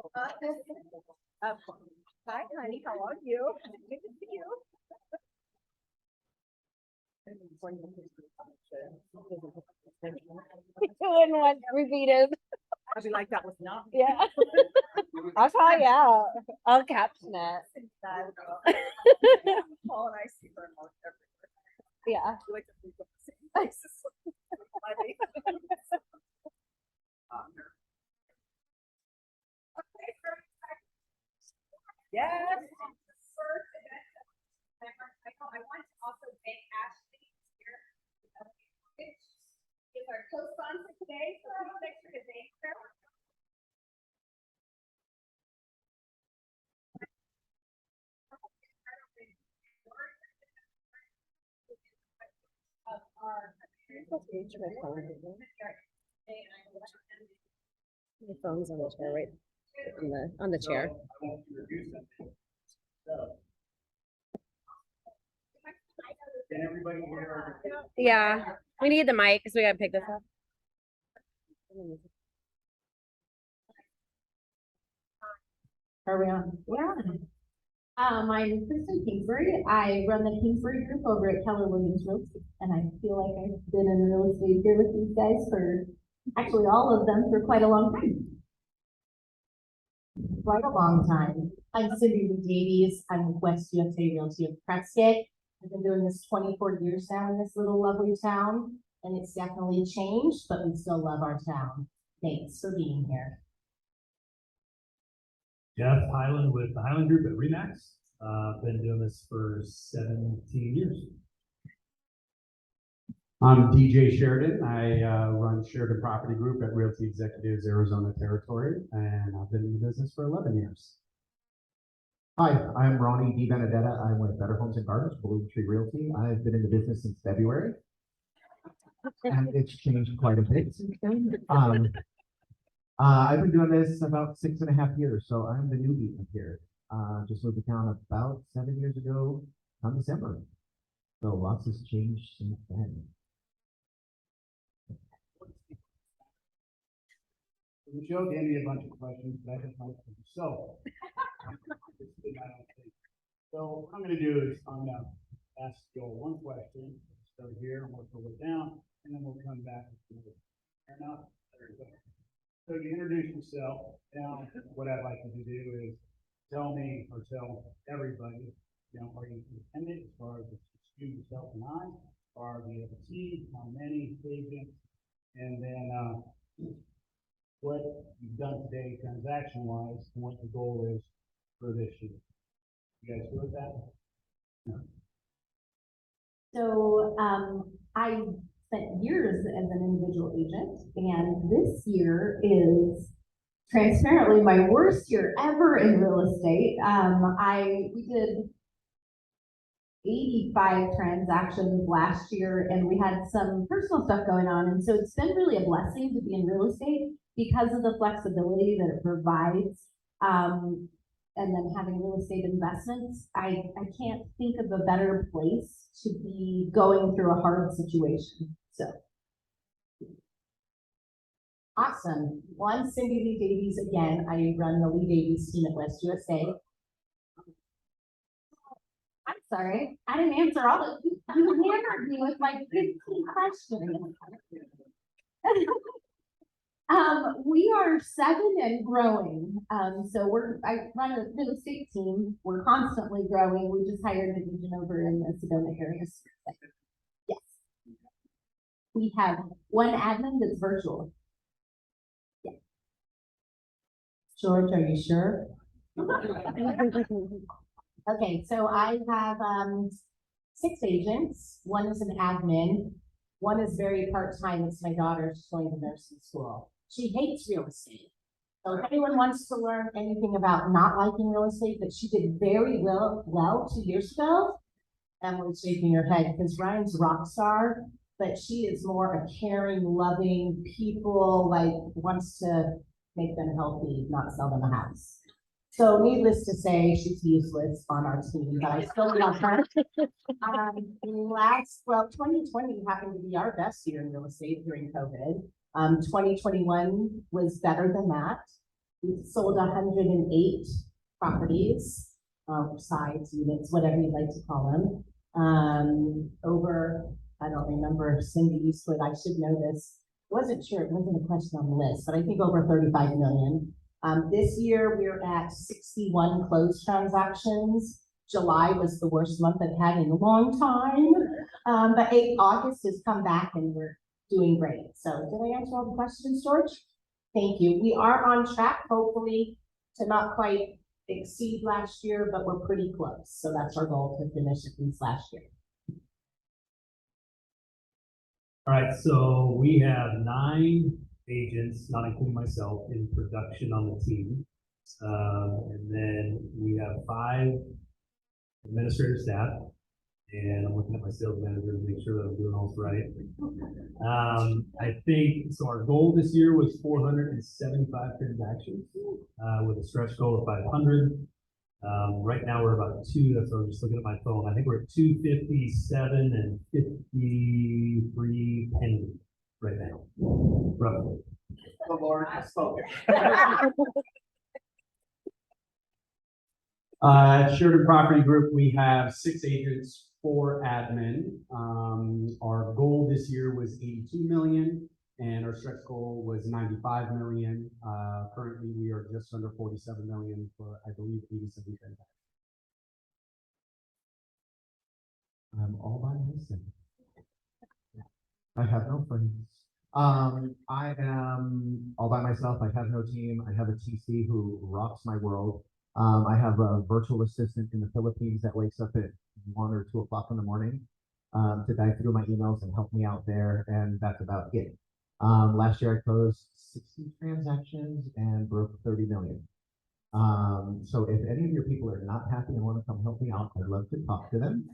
Hi, honey. How are you? Good to see you. Wouldn't want repeated. I'd be like, that was not. Yeah. I'll call you out. I'll caption it. Paul and I see her almost everywhere. Yeah. We like to think of the same places. Funny. Yes. I want to also thank Ashley here. Is our co-sponsor today, so please make sure to thank her. Of our My phone's on the chair, right? On the chair. Can everybody hear? Yeah. We need the mic because we gotta pick this up. Are we on? Yeah. I'm Kristen Kingsbury. I run the Kingsbury group over at Keller Williams Realty, and I feel like I've been in real estate here with these guys for actually all of them for quite a long time. Quite a long time. I'm Cindy Lee Davies. I'm with West USA Realty of Prescott. I've been doing this 24 years now in this little lovely town, and it's definitely changed, but we still love our town. Thanks for being here. Jeff Highland with the Highland Group at Remax. Been doing this for 17 years. I'm DJ Sheridan. I run Sheridan Property Group at Realty Executives Arizona Territory, and I've been in the business for 11 years. Hi, I'm Ronnie DiBenedetta. I'm with Better Homes and Gardens, Blue Tree Realty. I've been in the business since February, and it's changed quite a bit since then. I've been doing this about 6.5 years, so I'm the newbie up here. Just moved to town about 7 years ago on December. So lots has changed since then. Michelle gave me a bunch of questions, but I just like them. So what I'm going to do is I'm going to ask Joel one question, start here and work our way down, and then we'll come back. Fair enough? So you introduce yourself. Now, what I'd like you to do is tell me or tell everybody, are you independent as far as it's you, yourself, and I? Or do you have a team? How many agents? And then what you've done today transaction-wise and what the goal is for this year. You guys good with that? No. So I spent years as an individual agent, and this year is transparently my worst year ever in real estate. We did 85 transactions last year, and we had some personal stuff going on, and so it's been really a blessing to be in real estate because of the flexibility that it provides. And then having real estate investments, I can't think of a better place to be going through a hard situation. So awesome. Well, I'm Cindy Lee Davies again. I run the Lee Davies team at West USA. I'm sorry, I didn't answer all of you. You hammered me with my 15 questions. We are 7 and growing. So I run a real estate team. We're constantly growing. We just hired a division over in the Sedona area. Yes. We have one admin that's virtual. Yeah. George, are you sure? Okay, so I have 6 agents. One is an admin. One is very part-time. It's my daughter. She's going to nursing school. She hates real estate. So if anyone wants to learn anything about not liking real estate, but she did very well 2 years ago, Emily's shaking her head because Ryan's a rock star, but she is more a caring, loving people, like wants to make them healthy, not sell them a house. So needless to say, she's useless on our team, but I still love her. 2020 happened to be our best year in real estate during COVID. 2021 was better than that. We've sold 108 properties, sides, units, whatever you'd like to call them. Over, I don't remember, Cindy Eastwood, I should know this. Wasn't sure, it wasn't a question on the list, but I think over 35 million. This year we're at 61 closed transactions. July was the worst month I've had in a long time. But August has come back and we're doing great. So did I answer all the questions, George? Thank you. We are on track, hopefully, to not quite exceed last year, but we're pretty close. So that's our goal, to finish at least last year. All right, so we have 9 agents, not including myself, in production on the team. And then we have 5 administrative staff. And I'm looking at my sales manager to make sure that I'm doing all this right. I think, so our goal this year was 475 transactions, with a stretch goal of 500. Right now we're about 2, that's what I'm just looking at my phone. I think we're at 257 and 53 pending right now, roughly. The Lord has spoken. Sheridan Property Group, we have 6 agents, 4 admin. Our goal this year was 82 million and our stretch goal was 95 million. Currently we are just under 47 million for, I believe, 87 transactions. I'm all by myself. I have no friends. I am all by myself. I have no team. I have a TC who rocks my world. I have a virtual assistant in the Philippines that wakes up at 1 or 2 o'clock in the morning to dive through my emails and help me out there, and that's about it. Last year I closed 60 transactions and broke 30 million. So if any of your people are not happy and want to come help me out, I'd love to talk to them.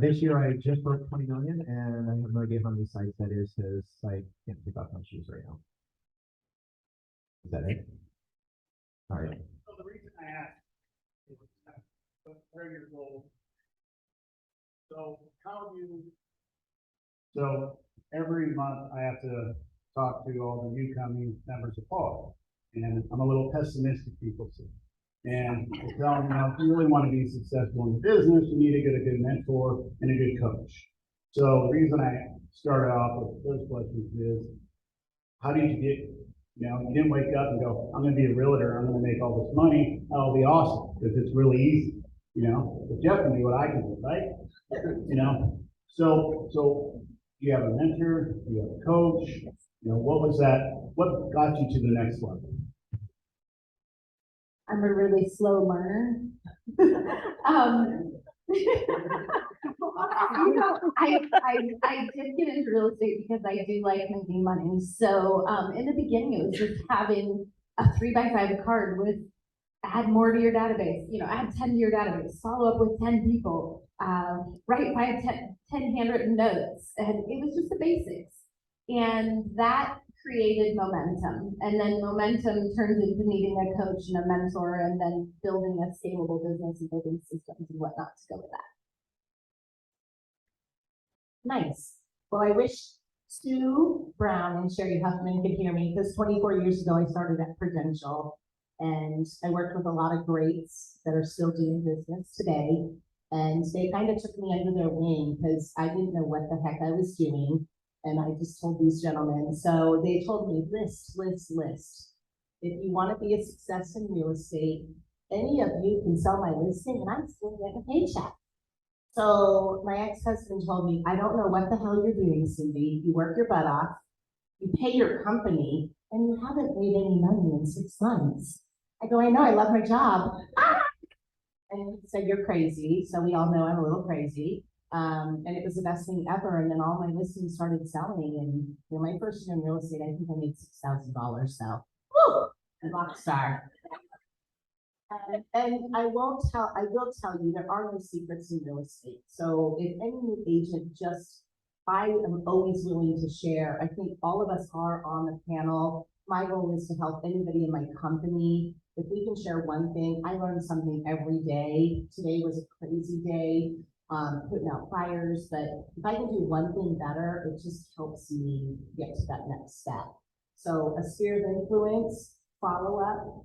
This year I just broke 20 million and I have no idea how many sites that is because I can't pick up my shoes right now. Is that it? All right. So the reason I asked is, what are your goals? So how do you? So every month I have to talk to all the new coming members of PAW, and I'm a little pessimistic, people say. And I tell them, if you really want to be successful in the business, you need to get a good mentor and a good coach. So the reason I started off with those questions is, how did you get, you didn't wake up and go, I'm going to be a realtor, I'm going to make all this money, that'll be awesome, because it's really easy, but Jeff can do what I can do, right? So you have a mentor, you have a coach, what was that, what got you to the next level? I'm a really slow learner. I did get into real estate because I do like making money. So in the beginning, it was just having a 3x5 card with add more to your database, add 10 to your database, follow up with 10 people, write 10 handwritten notes. And it was just the basics. And that created momentum. And then momentum turns into needing a coach and a mentor and then building a scalable business and building systems and whatnot to go with that. Nice. Well, I wish Sue Brown and Sherry Huffman could hear me because 24 years ago, I started at Prudential and I worked with a lot of greats that are still doing business today. And they kind of took me under their wing because I didn't know what the heck I was doing. And I just told these gentlemen, so they told me, list. If you want to be a success in real estate, any of you can sell my listing and I'm still getting a paycheck. So my ex-husband told me, I don't know what the hell you're doing, Cindy. You work your butt off, you pay your company, and you haven't made any money in 6 months. I go, I know, I love my job. Ah! And he said, you're crazy. So we all know I'm a little crazy. And it was the best thing ever. And then all my listings started selling. And my first year in real estate, I think I made $6,000. So, woo, rock star. And I will tell you, there are no secrets in real estate. So if any new agent I am always willing to share. I think all of us are on the panel. My goal is to help anybody in my company. If we can share one thing, I learn something every day. Today was a crazy day. Putting out fires, but if I can do one thing better, it just helps me get to that next step. So a sphere of influence, follow up.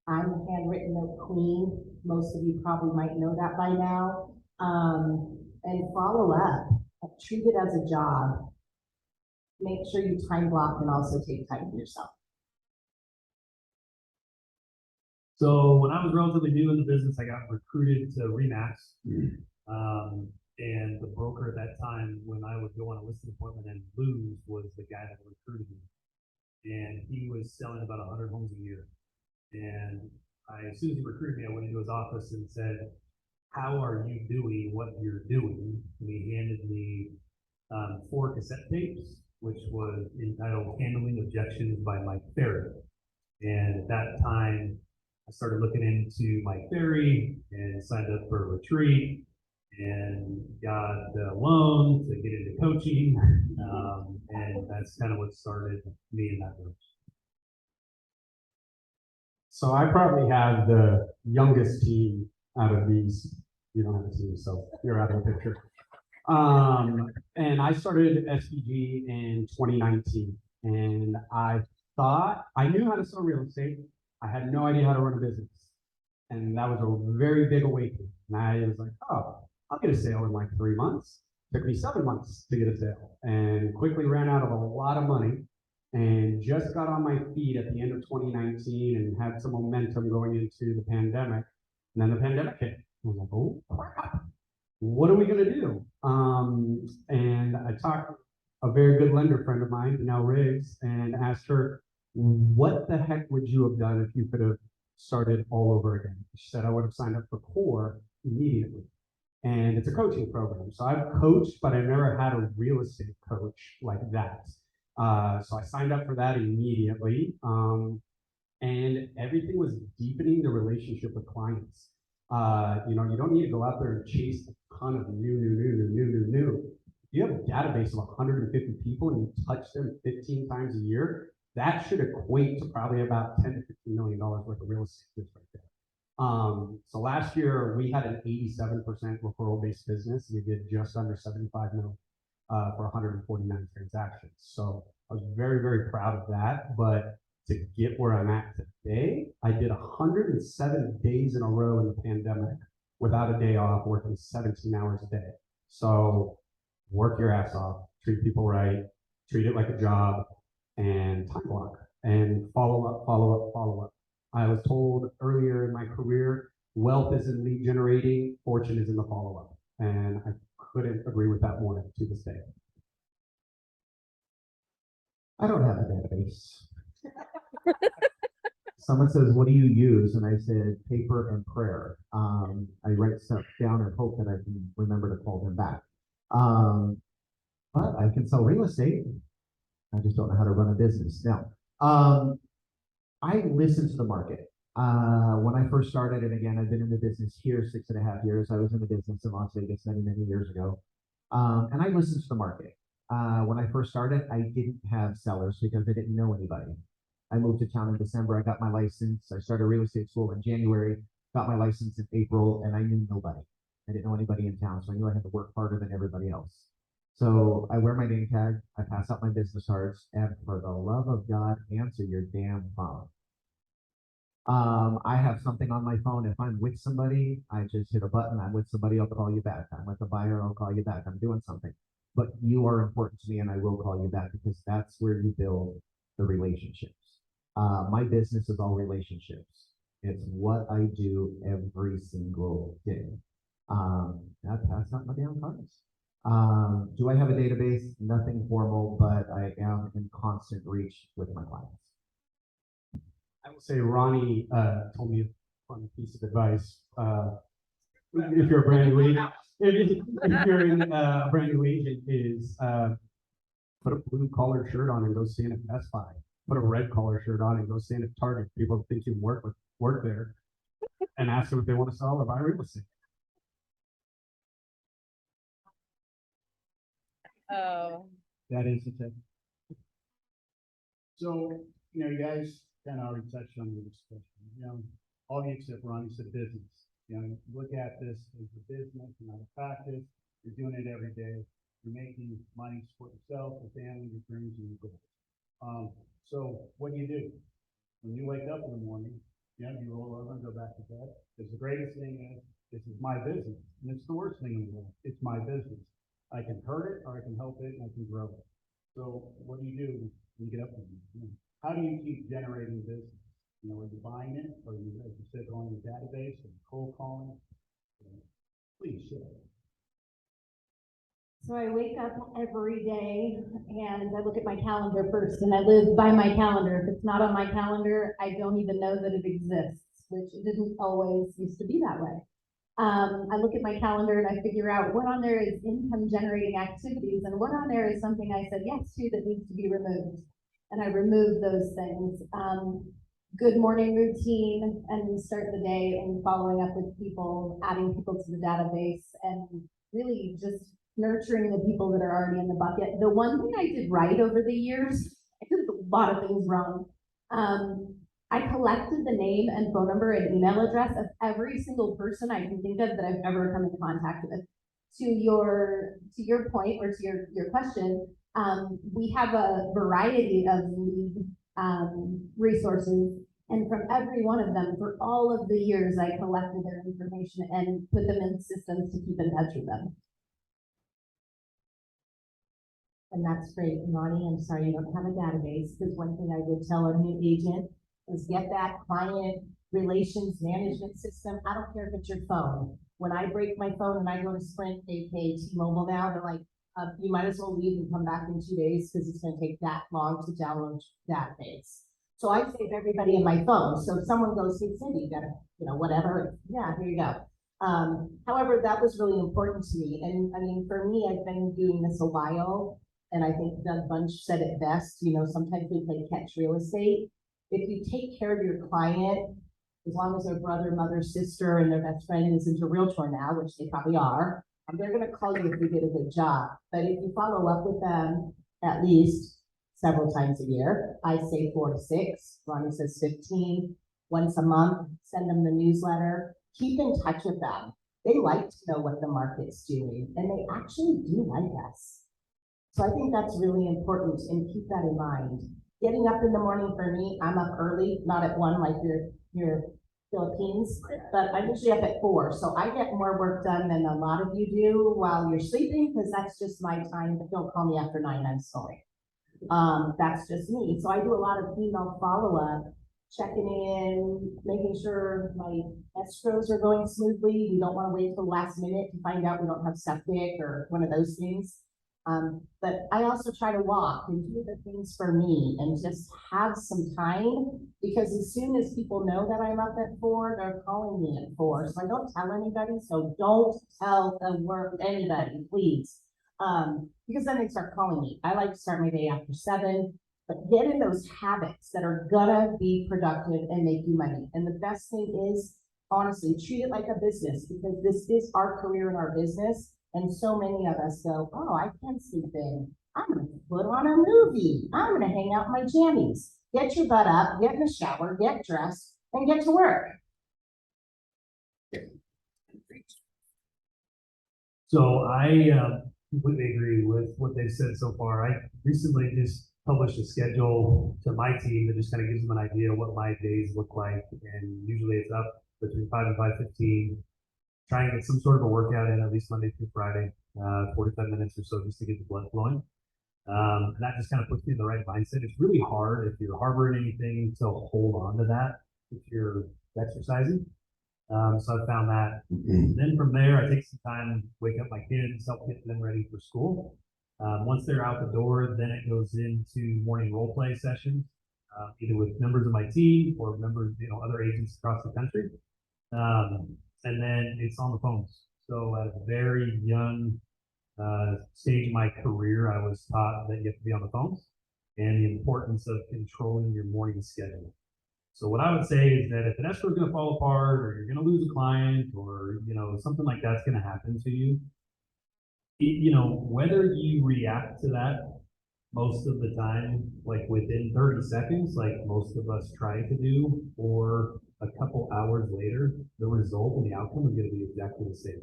I'm the handwritten note queen. Most of you probably might know that by now. And follow up. Treat it as a job. Make sure you time block and also take time for yourself. So when I was relatively new in the business, I got recruited to Remax. And the broker at that time, when I would go on a listing appointment and lose, was the guy that recruited me. And he was selling about 100 homes a year. And as soon as he recruited me, I went into his office and said, "How are you doing what you're doing?" And he handed me 4 cassette tapes, which was entitled "Handling Objections" by Mike Ferry. And at that time, I started looking into Mike Ferry and signed up for a retreat and got a loan to get into coaching. And that's kind of what started me in that direction. So I probably have the youngest team out of these. You don't have a team, so you're out of the picture. And I started SPG in 2019, and I thought I knew how to sell real estate. I had no idea how to run a business. And that was a very big awakening. And I was like, oh, I'll get a sale in like 3 months. Took me 7 months to get a sale, and quickly ran out of a lot of money, and just got on my feet at the end of 2019 and had some momentum going into the pandemic. And then the pandemic hit. I was like, oh crap, what are we gonna do? And I talked to a very good lender friend of mine, Danelle Riggs, and asked her, what the heck would you have done if you could have started all over again? She said, I would have signed up for CORE immediately. And it's a coaching program. So I've coached, but I never had a real estate coach like that. So I signed up for that immediately. And everything was deepening the relationship with clients. You don't need to go out there and chase a ton of new. You have a database of 150 people and you touch them 15 times a year. That should equate to probably about $10 to $15 million worth of real estate right there. So last year we had an 87% referral-based business. We did just under 75 million for 149 transactions. So I was very, very proud of that. But to get where I'm at today, I did 107 days in a row in the pandemic without a day off, working 17 hours a day. So work your ass off, treat people right, treat it like a job, and time block, and follow up. I was told earlier in my career, wealth is in lead generating, fortune is in the follow-up. And I couldn't agree with that more to this day. I don't have a database. Someone says, what do you use? And I said, paper and prayer. I write stuff down and hope that I can remember to call them back. But I can sell real estate. I just don't know how to run a business. Now, I listen to the market. When I first started, and again, I've been in the business here 6.5 years. I was in the business in Las Vegas many years ago. And I listened to the market. When I first started, I didn't have sellers because I didn't know anybody. I moved to town in December. I got my license. I started real estate school in January, got my license in April, and I knew nobody. I didn't know anybody in town, so I knew I had to work harder than everybody else. So I wear my name tag, I pass out my business cards, and for the love of God, answer your damn phone. I have something on my phone. If I'm with somebody, I just hit a button. I'm with somebody, I'll call you back. I'm with a buyer, I'll call you back. I'm doing something. But you are important to me and I will call you back because that's where you build the relationships. My business is all relationships. It's what I do every single day. That's not my damn cards. Do I have a database? Nothing formal, but I am in constant reach with my clients. I will say Ronnie told me a fun piece of advice. If you're a brand new agent, if you're in a brand new agent, is put a blue collared shirt on and go stand at Best Buy. Put a red collar shirt on and go stand at Target. People think you work there, and ask them if they want to sell or buy real estate. Oh. That is the tip. So, you guys kind of already touched on the discussion. All of you except Ronnie said business. Look at this as a business, not a practice. You're doing it every day. You're making money to support yourself, your family, your dreams, and your goals. So what do you do? When you wake up in the morning, you roll over and go back to bed. Because the greatest thing is, this is my business. And it's the worst thing in the world. It's my business. I can hurt it or I can help it and I can grow it. So what do when you get up in the morning? How do you keep generating business? Are you buying it or you, as you said, going to the database or cold calling? Please share. So I wake up every day and I look at my calendar first, and I live by my calendar. If it's not on my calendar, I don't even know that it exists, which it didn't always used to be that way. I look at my calendar and I figure out what on there is income generating activities and what on there is something I said yes to that needs to be removed. And I remove those things. Good morning routine, and start the day and following up with people, adding people to the database, and really just nurturing the people that are already in the bucket. The one thing I did right over the years, I did a lot of things wrong. I collected the name and phone number and email address of every single person I can think of that I've ever come into contact with. To your point, or to your question, we have a variety of lead resources, and from every one of them, for all of the years, I collected their information and put them in systems to keep in touch with them. And that's great, Ronnie. I'm sorry you don't have a database, because one thing I would tell a new agent is get that client relations management system. I don't care if it's your phone. When I break my phone and I go to Sprint, aka T-Mobile now, they're like, you might as well leave and come back in 2 days because it's going to take that long to download database. So I save everybody in my phone. So if someone goes, hey, Cindy, you gotta, whatever, yeah, here you go. However, that was really important to me. And I mean, for me, I've been doing this a while, and I think Doug Bunch said it best, sometimes we play catch real estate. If you take care of your client, as long as their brother, mother, sister, and their best friend is into Realtor now, which they probably are, they're going to call you if you did a good job. But if you follow up with them at least several times a year, I say 4 to 6, Ronnie says 15, once a month, send them the newsletter, keep in touch with them. They like to know what the market's doing, and they actually do like us. So I think that's really important, and keep that in mind. Getting up in the morning for me, I'm up early, not at 1 like your Philippines, but I'm usually up at 4. So I get more work done than a lot of you do while you're sleeping, because that's just my time. But don't call me after 9, I'm sorry. That's just me. So I do a lot of email follow-up, checking in, making sure my escrows are going smoothly. We don't want to wait till the last minute to find out we don't have septic or one of those things. But I also try to walk and do the things for me and just have some time, because as soon as people know that I'm up at 4, they're calling me at 4. So I don't tell anybody. So don't tell anybody, please. Because then they start calling me. I like to start my day after 7, but get in those habits that are gonna be productive and make you money. And the best thing is, honestly, treat it like a business, because this is our career and our business. And so many of us go, oh, I can't sleep in. I'm going to put on a movie. I'm going to hang out in my jammies. Get your butt up, get in the shower, get dressed, and get to work. So I completely agree with what they've said so far. I recently just published a schedule to my team that just kind of gives them an idea of what my days look like. And usually it's up between 5 and 5:15. Try and get some sort of a workout in at least Monday through Friday, 45 minutes or so, just to get the blood flowing. And that just kind of puts me in the right mindset. It's really hard if you're harboring anything to hold on to that if you're exercising. So I found that. Then from there, I take some time, wake up my kids, help get them ready for school. Once they're out the door, then it goes into morning role play sessions, either with members of my team or members, other agents across the country. And then it's on the phones. So at a very young stage of my career, I was taught that you have to be on the phones and the importance of controlling your morning schedule. So what I would say is that if an escrow is going to fall apart, or you're going to lose a client, or something like that's going to happen to you, whether you react to that most of the time, like within 30 seconds, like most of us try to do, or a couple hours later, the result and the outcome is going to be exactly the same.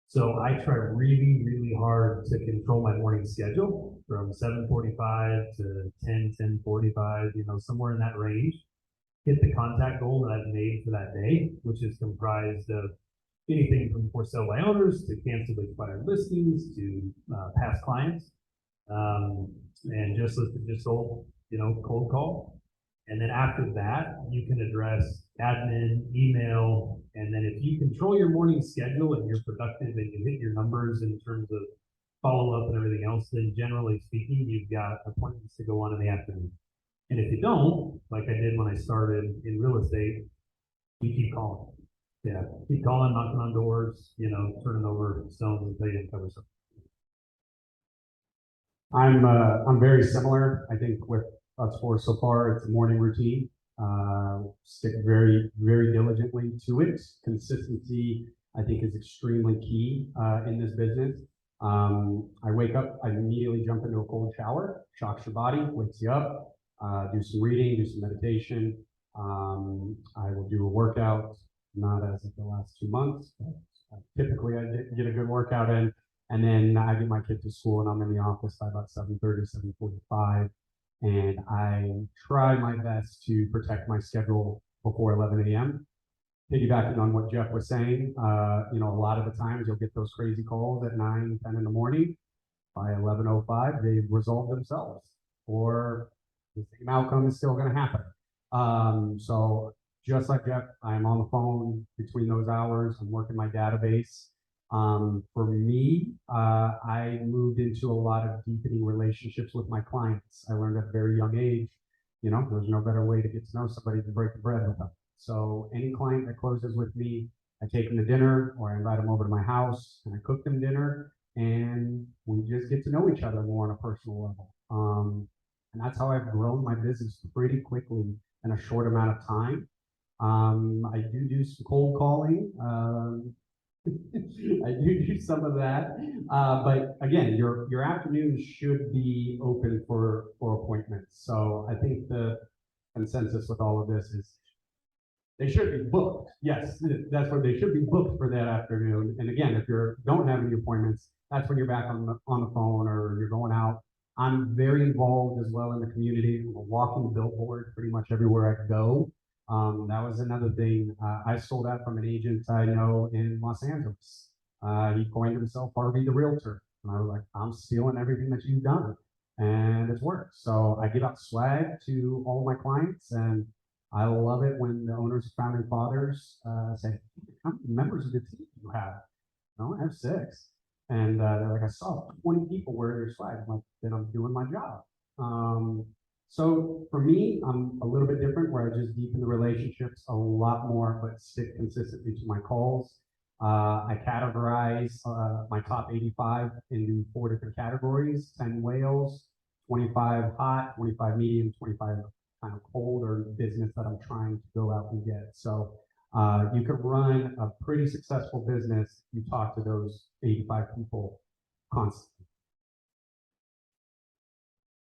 So I try really, really hard to control my morning schedule from 7:45 to 10:45, somewhere in that range. hit the contact goal that I've made for that day, which is comprised of anything from for sale by owners to canceled expired listings to past clients. And just listed, just sold, cold call. And then after that, you can address admin, email, and then if you control your morning schedule and you're productive and you hit your numbers in terms of follow-up and everything else, then generally speaking, you've got appointments to go on in the afternoon. And if you don't, like I did when I started in real estate, you keep calling. Yeah, keep calling, knocking on doors, turning over stones until you uncover something. I'm very similar. I think with us four so far, it's a morning routine. Stick very, very diligently to it. Consistency, I think, is extremely key in this business. I wake up, I immediately jump into a cold shower, shocks your body, wakes you up, do some reading, do some meditation. I will do a workout, not as of the last 2 months, but typically I get a good workout in, and then I get my kid to school and I'm in the office by about 7:30, 7:45. And I try my best to protect my schedule before 11 a.m. Piggybacking on what Jeff was saying, a lot of the times you'll get those crazy calls at 9, 10 in the morning. By 11:05, they've resolved themselves, or the same outcome is still going to happen. So just like Jeff, I'm on the phone between those hours. I'm working my database. For me, I moved into a lot of deepening relationships with my clients. I learned at a very young age, there's no better way to get to know somebody than break the bread with them. So any client that closes with me, I take them to dinner or I invite them over to my house and I cook them dinner and we just get to know each other more on a personal level. And that's how I've grown my business pretty quickly in a short amount of time. I do some cold calling. I do some of that, but again, your afternoons should be open for appointments. So I think the consensus with all of this is they should be booked. Yes, that's where they should be booked for that afternoon. And again, if you don't have any appointments, that's when you're back on the phone or you're going out. I'm very involved as well in the community. I'm a walking billboard pretty much everywhere I go. That was another thing. I stole that from an agent I know in Los Angeles. He coined himself Harvey the Realtor. And I was like, I'm stealing everything that you've done. And it's worked. So I give out swag to all my clients. And I love it when the owners of founding fathers say, how many members of the team do you have? No, I have 6. And they're like, I saw 20 people wear your swag. I'm like, then I'm doing my job. So for me, I'm a little bit different where I just deepen the relationships a lot more, but stick consistently to my calls. I categorize my top 85 into 4 different categories: 10 whales, 25 hot, 25 medium, 25 kind of cold or business that I'm trying to go out and get. So you could run a pretty successful business. You talk to those 85 people constantly.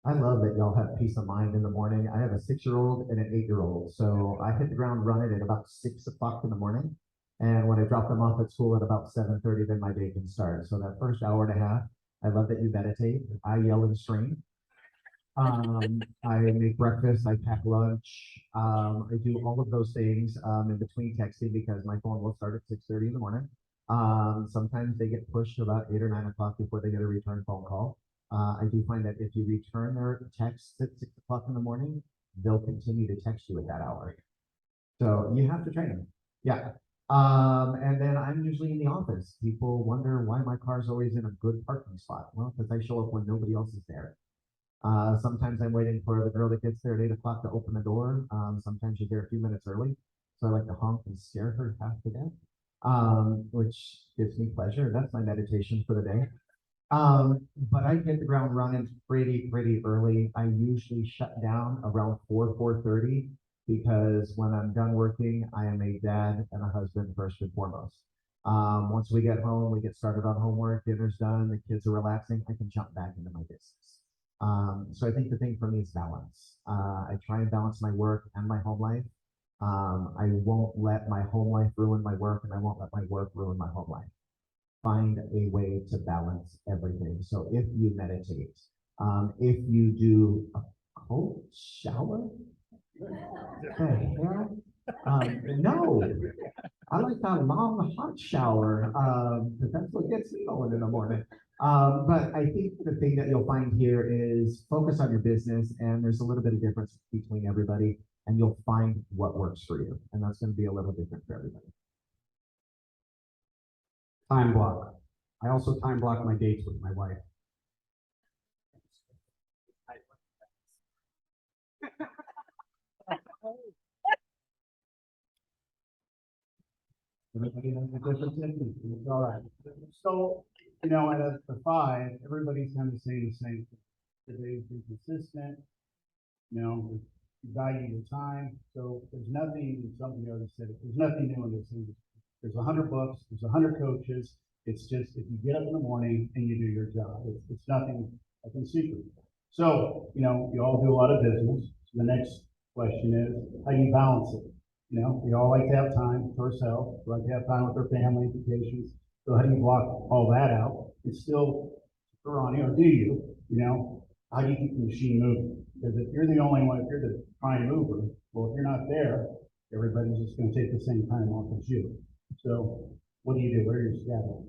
I love that y'all have peace of mind in the morning. I have a 6-year-old and an 8-year-old. So I hit the ground running at about 6 o'clock in the morning. And when I drop them off at school at about 7:30, then my day can start. So that first hour and a half, I love that you meditate. I yell and scream. I make breakfast, I pack lunch. I do all of those things in between texting because my phone will start at 6:30 in the morning. Sometimes they get pushed to about 8 or 9 o'clock before they get a return phone call. I do find that if you return their texts at 6 o'clock in the morning, they'll continue to text you at that hour. So you have to train them. Yeah. And then I'm usually in the office. People wonder why my car's always in a good parking spot. Well, because I show up when nobody else is there. Sometimes I'm waiting for the girl that gets there at 8 o'clock to open the door. Sometimes she's there a few minutes early. So I like to honk and scare her half to death, which gives me pleasure. That's my meditation for the day. But I hit the ground running pretty early. I usually shut down around 4:30 because when I'm done working, I am a dad and a husband first and foremost. Once we get home, we get started on homework, dinner's done, the kids are relaxing, I can jump back into my business. So I think the thing for me is balance. I try and balance my work and my home life. I won't let my home life ruin my work, and I won't let my work ruin my home life. Find a way to balance everything. So if you meditate, if you do a cold shower, Hey, yeah. No, I like that long hot shower, because that's what gets me going in the morning. But I think the thing that you'll find here is focus on your business, and there's a little bit of difference between everybody, and you'll find what works for you, and that's going to be a little different for everybody. Time block. I also time block my dates with my wife. Everybody has a different technique. It's all right. So, you know, at the five, everybody's kind of saying the same thing. Everybody's been consistent, you know, you value your time. So there's nothing, something you already said, there's nothing new in this industry. There's 100 books, there's 100 coaches. It's just, if you get up in the morning and you do your job, it's nothing secret. So, you know, you all do a lot of business. So the next question is, how do you balance it? You know, we all like to have time for ourselves, we like to have time with our family, vacations. So how do you block all that out? It's still Ronnie, or do you? You know, how do you keep the machine moving? Because if you're the only one, if you're the prime mover, well, if you're not there, everybody's just going to take the same time off as you. So what do you do? What are your schedules?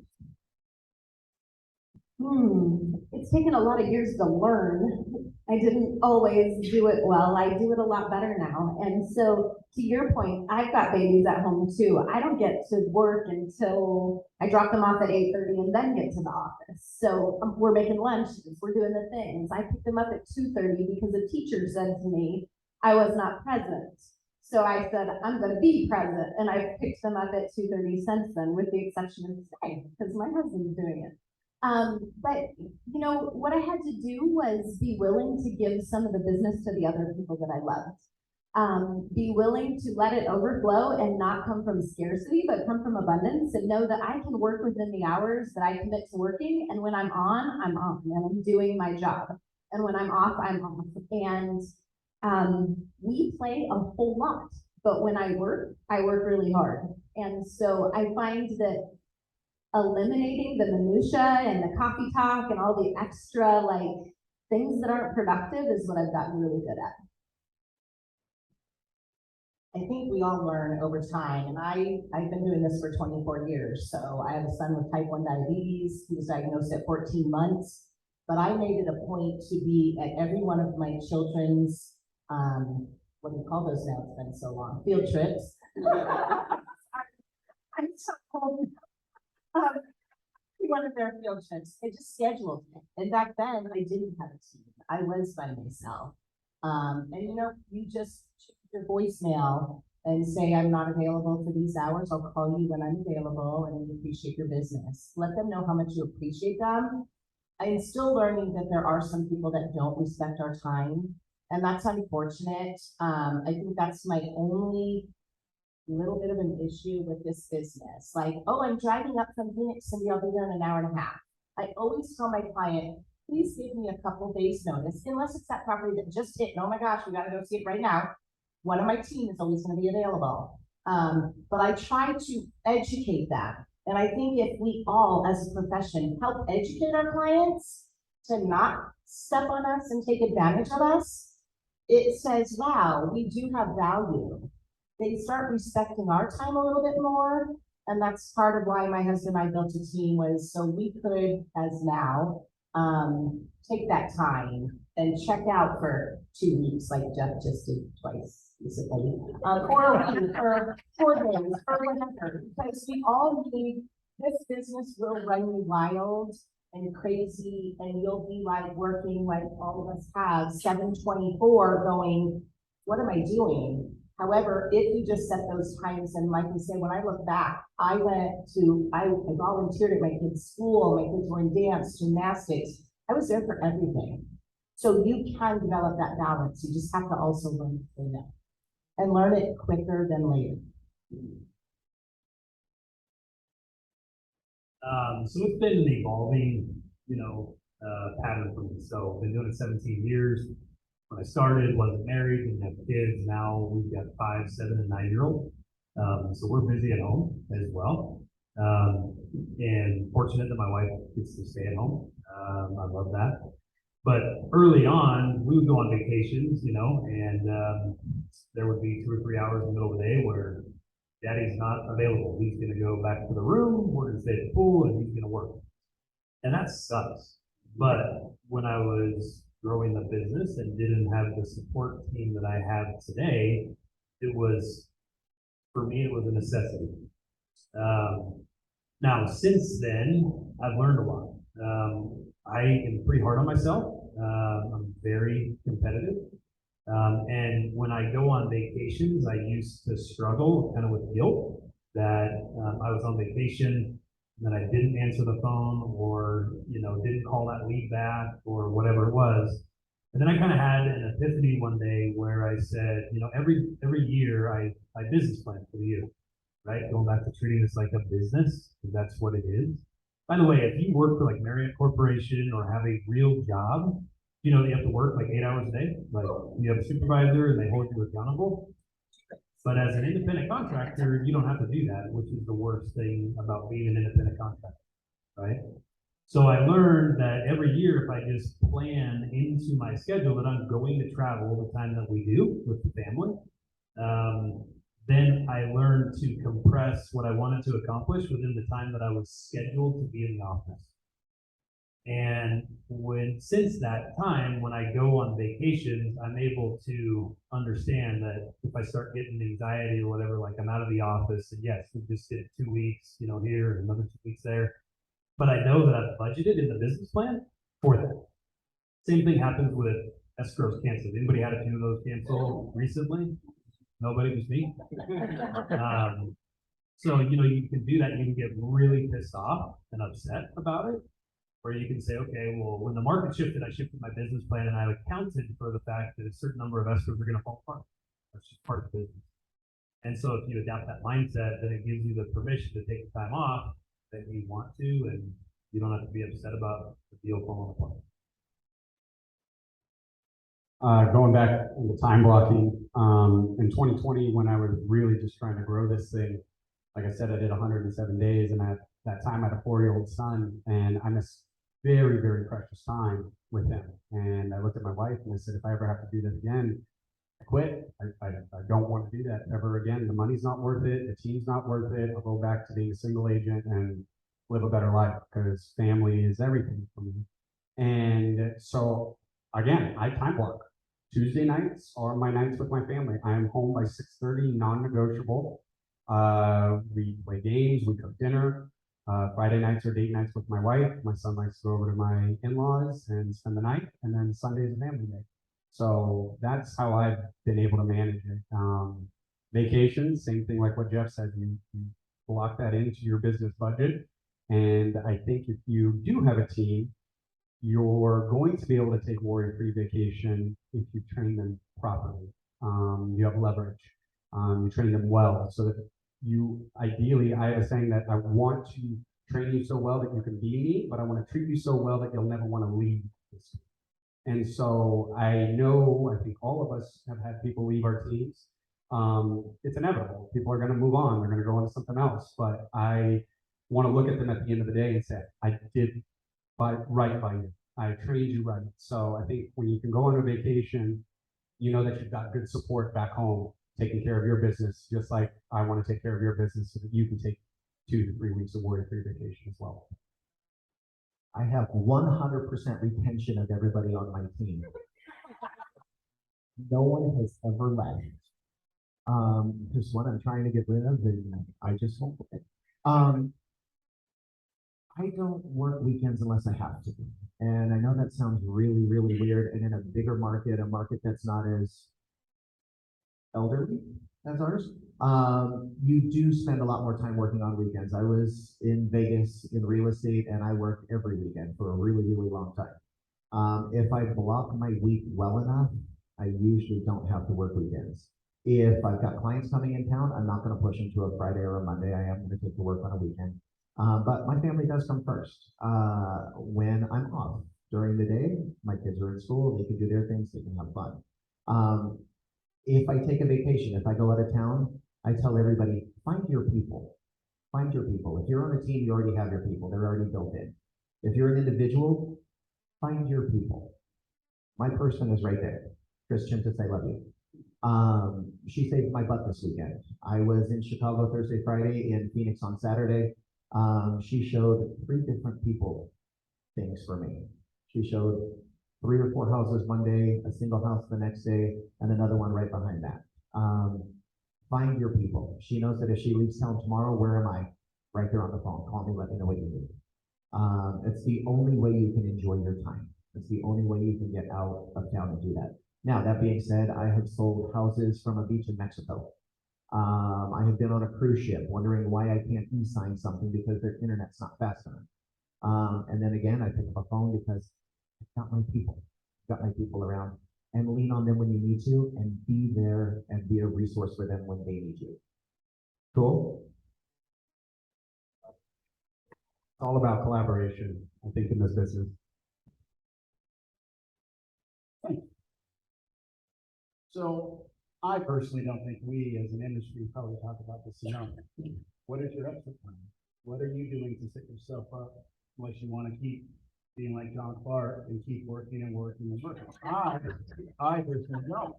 It's taken a lot of years to learn. I didn't always do it well. I do it a lot better now. And so to your point, I've got babies at home too. I don't get to work until I drop them off at 8:30 and then get to the office. So we're making lunches, we're doing the things. I picked them up at 2:30 because a teacher said to me, I was not present. So I said, I'm going to be present. And I picked them up at 2:30 since then, with the exception of today, because my husband's doing it. But you know, what I had to do was be willing to give some of the business to the other people that I loved. Be willing to let it overflow and not come from scarcity, but come from abundance, and know that I can work within the hours that I commit to working. And when I'm on, and I'm doing my job. And when I'm off, I'm off. And we play a whole lot, but when I work really hard. And so I find that eliminating the minutia and the coffee talk and all the extra like things that aren't productive is what I've gotten really good at. I think we all learn over time, and I've been doing this for 24 years. So I have a son with type 1 diabetes. He was diagnosed at 14 months, but I made it a point to be at every one of my children's, what do you call those now? It's been so long. Field trips. I'm so old. One of their field trips, I just scheduled it. And back then I didn't have a team. I was by myself. And you know, you just check your voicemail and say, I'm not available for these hours. I'll call you when I'm available, and we appreciate your business. Let them know how much you appreciate them. I'm still learning that there are some people that don't respect our time, and that's unfortunate. I think that's my only little bit of an issue with this business. Like, oh, I'm driving up from Phoenix, Cindy, I'll be there in an hour and a half. I always tell my client, please give me a couple days notice, unless it's that property that just hit, and oh my gosh, we gotta go see it right now. One of my team is always gonna be available. But I try to educate them. And I think if we all, as a profession, help educate our clients to not step on us and take advantage of us, it says, wow, we do have value. They start respecting our time a little bit more. And that's part of why my husband and I built a team, was so we could, as now, take that time and check out for 2 weeks, like Jeff just did twice recently, or a week, or 4 days, or whatever, because we all need, this business will run you wild and crazy, and you'll be like working like all of us have 7/24 going, what am I doing? However, if you just set those times, and like we say, when I look back, I volunteered at my kids' school, my kids were in dance, gymnastics. I was there for everything. So you can develop that balance. You just have to also learn to say no, and learn it quicker than later. So it's been an evolving, you know, pattern for me. So I've been doing it 17 years. When I started, wasn't married, didn't have kids. Now we've got 5, 7, and 9-year-old. So we're busy at home as well. And fortunate that my wife gets to stay at home. I love that. But early on, we would go on vacations, you know, and there would be 2 or 3 hours in the middle of the day where daddy's not available. He's gonna go back to the room, we're gonna stay at the pool, and he's gonna work. And that sucks. But when I was growing the business and didn't have the support team that I have today, it was, for me, it was a necessity. Now, since then, I've learned a lot. I am pretty hard on myself. I'm very competitive. And when I go on vacations, I used to struggle kind of with guilt that I was on vacation and I didn't answer the phone or, didn't call that lead back or whatever it was. And then I kind of had an epiphany one day where I said, every year I business plan for the year, right? Going back to treating this like a business, because that's what it is. By the way, if you work for like Marriott Corporation or have a real job, you have to work like 8 hours a day. Like you have a supervisor and they hold you accountable. But as an independent contractor, you don't have to do that, which is the worst thing about being an independent contractor, right? So I learned that every year, if I just plan into my schedule that I'm going to travel the time that we do with the family, then I learned to compress what I wanted to accomplish within the time that I was scheduled to be in the office. And since that time, when I go on vacations, I'm able to understand that if I start getting anxiety or whatever, like I'm out of the office, and yes, we just did 2 weeks, here, and another 2 weeks there. But I know that I've budgeted in the business plan for that. Same thing happens with escrows canceled. Anybody had a few of those canceled recently? Nobody, just me. So, you can do that. You can get really pissed off and upset about it. Or you can say, okay, well, when the market shifted, I shifted my business plan and I accounted for the fact that a certain number of escrows are going to fall apart. That's just part of the business. And so if you adopt that mindset, then it gives you the permission to take the time off that you want to, and you don't have to be upset about the deal falling apart. Going back into time blocking, in 2020, when I was really just trying to grow this thing, like I said, I did 107 days, and at that time I had a 4-year-old son, and I missed very, very precious time with him. And I looked at my wife and I said, if I ever have to do this again, I quit. I don't want to do that ever again. The money's not worth it. The team's not worth it. I'll go back to being a single agent and live a better life because family is everything for me. And so again, I time block. Tuesday nights are my nights with my family. I am home by 6:30, non-negotiable. We play games, we cook dinner. Friday nights are date nights with my wife. My son likes to go over to my in-laws and spend the night, and then Sunday is family day. So that's how I've been able to manage it. Vacations, same thing like what Jeff said, you block that into your business budget. And I think if you do have a team, you're going to be able to take worry-free vacation if you train them properly. You have leverage. You train them well, so that ideally, I was saying that I want to train you so well that you can be me, but I want to treat you so well that you'll never want to leave this. And so I think all of us have had people leave our teams. It's inevitable. People are going to move on. They're going to go on to something else. But I want to look at them at the end of the day and say, I did right by you. I trained you right. So I think when you can go on a vacation, you know that you've got good support back home, taking care of your business, just like I want to take care of your business so that you can take 2 to 3 weeks of worry-free vacation as well. I have 100% retention of everybody on my team. No one has ever left. There's one I'm trying to get rid of, and I just won't quit. I don't work weekends unless I have to. And I know that sounds really, really weird. And in a bigger market, a market that's not as elderly as ours, you do spend a lot more time working on weekends. I was in Vegas in real estate, and I worked every weekend for a really, really long time. If I block my week well enough, I usually don't have to work weekends. If I've got clients coming in town, I'm not going to push them to a Friday or a Monday. I am going to take the work on a weekend. But my family does come first. When I'm off during the day, my kids are in school, they can do their things, they can have fun. If I take a vacation, if I go out of town, I tell everybody, find your people. Find your people. If you're on a team, you already have your people. They're already built in. If you're an individual, find your people. My person is right there. Christian, to say, I love you. She saved my butt this weekend. I was in Chicago Thursday, Friday, in Phoenix on Saturday. She showed 3 different people things for me. She showed 3 or 4 houses one day, a single house the next day, and another one right behind that. Find your people. She knows that if she leaves town tomorrow, where am I? Right there on the phone. Call me, let me know what you need. It's the only way you can enjoy your time. It's the only way you can get out of town and do that. Now, that being said, I have sold houses from a beach in Mexico. I have been on a cruise ship wondering why I can't e-sign something because their internet's not fast enough. And then again, I pick up a phone because I've got my people. I've got my people around, and lean on them when you need to, and be there and be a resource for them when they need you. Cool? It's all about collaboration, I think, in this business. So I personally don't think we as an industry probably talk about this enough. What is your exit plan? What are you doing to set yourself up unless you want to keep being like John Clark and keep working and working and working? I personally don't.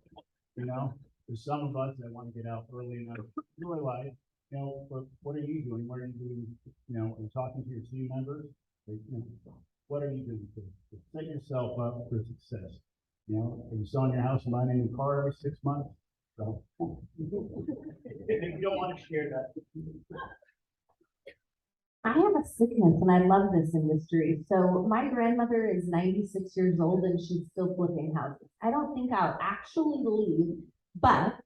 You know, there's some of us that want to get out early enough in our life. You know, but what are you doing? What are you doing? You know, and talking to your team members. You know, what are you doing to set yourself up for success? You know, are you selling your house and buying a new car every 6 months? So, if you don't want to share that. I have a sickness and I love this industry. So my grandmother is 96 years old and she's still flipping houses. I don't think I'll actually leave, but